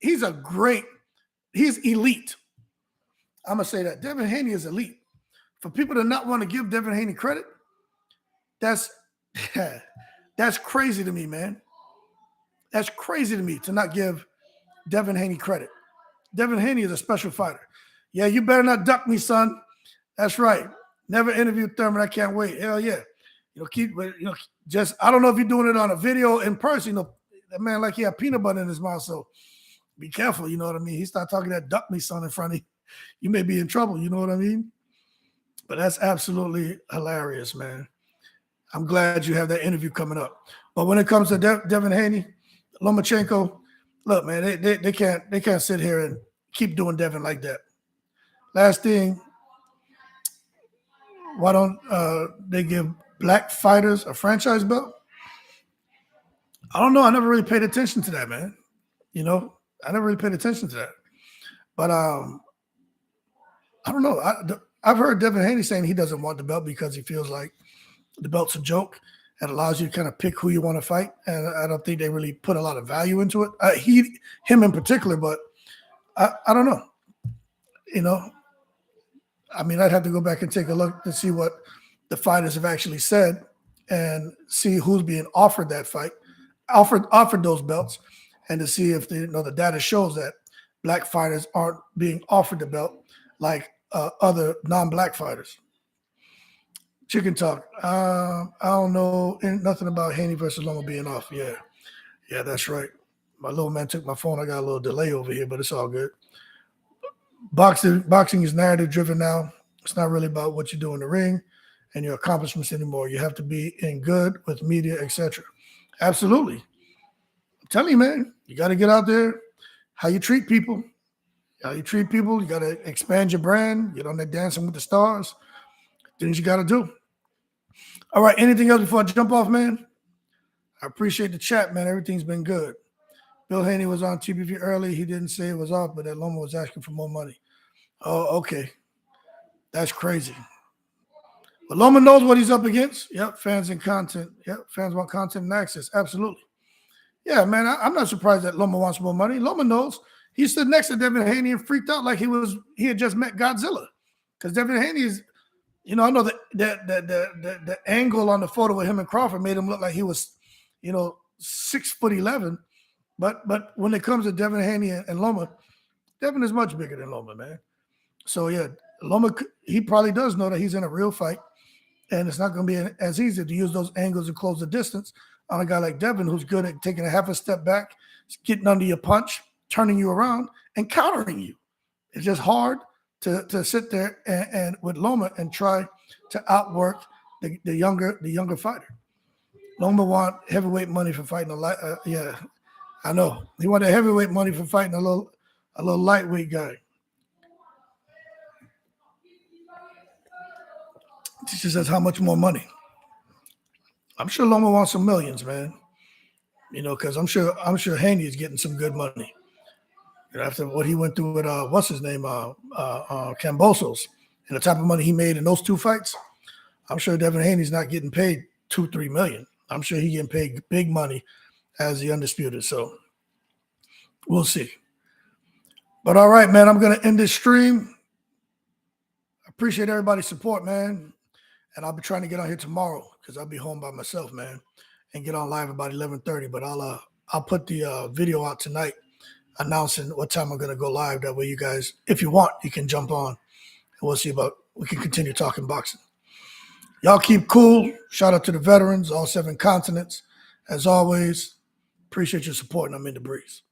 he's elite. I'm gonna say that Devin Haney is elite. For people to not want to give Devin Haney credit, that's crazy to me, man. That's crazy to me to not give Devin Haney credit. Devin Haney is a special fighter. Yeah, you better not duck me, son. That's right. Never interviewed Thurman. I can't wait. Hell yeah. I don't know if you're doing it on a video in person. That man like he had peanut butter in his mouth, so be careful. You know what I mean? He start talking that duck me, son, in front of you. You may be in trouble. You know what I mean? But that's absolutely hilarious, man. I'm glad you have that interview coming up. But when it comes to Devin Haney, Lomachenko, look, man, they can't sit here and keep doing Devin like that. Last thing, why don't they give black fighters a franchise belt? I don't know. I never really paid attention to that, man. I never really paid attention to that. But I don't know. I've heard Devin Haney saying he doesn't want the belt because he feels like the belt's a joke and allows you to kind of pick who you want to fight. And I don't think they really put a lot of value into it. Him in particular, but I don't know. I'd have to go back and take a look to see what the fighters have actually said and see who's being offered that fight, offered those belts, and to see if the data shows that black fighters aren't being offered the belt like other non-black fighters. Chicken talk. I don't know nothing about Haney versus Loma being off. Yeah, that's right. My little man took my phone. I got a little delay over here, but it's all good. Boxing is narrative driven now. It's not really about what you do in the ring and your accomplishments anymore. You have to be in good with media, etc. Absolutely. I'm telling you, man, you got to get out there. How you treat people. You got to expand your brand. Get on that Dancing with the Stars. Things you got to do. All right. Anything else before I jump off, man? I appreciate the chat, man. Everything's been good. Bill Haney was on TBV early. He didn't say it was off, but that Loma was asking for more money. Oh, okay. That's crazy. But Loma knows what he's up against. Yep, fans and content. Yep, fans want content and access. Absolutely. Yeah, man, I'm not surprised that Loma wants more money. Loma knows. He stood next to Devin Haney and freaked out like he had just met Godzilla. Because Devin Haney is, I know the angle on the photo with him and Crawford made him look like he was, 6'11". But when it comes to Devin Haney and Loma, Devin is much bigger than Loma, man. So yeah, Loma, he probably does know that he's in a real fight, and it's not going to be as easy to use those angles and close the distance on a guy like Devin, who's good at taking a half a step back, getting under your punch, turning you around, and countering you. It's just hard to sit there and with Loma and try to outwork the younger fighter. Loma want heavyweight money for fighting a light. Yeah, I know he wanted heavyweight money for fighting a little lightweight guy. She says, how much more money? I'm sure Loma wants some millions, man. Because I'm sure Haney is getting some good money. After what he went through with what's his name, Kambosos, and the type of money he made in those two fights, I'm sure Devin Haney's not getting paid $2-3 million. I'm sure he's getting paid big money as the undisputed. So we'll see. But all right, man, I'm gonna end this stream. Appreciate everybody's support, man. And I'll be trying to get on here tomorrow because I'll be home by myself, man, and get on live about 11:30. But I'll put the video out tonight announcing what time I'm gonna go live. That way, you guys, if you want, you can jump on, and we can continue talking boxing. Y'all keep cool. Shout out to the veterans, all 7 continents. As always, appreciate your support, and I'm in the breeze.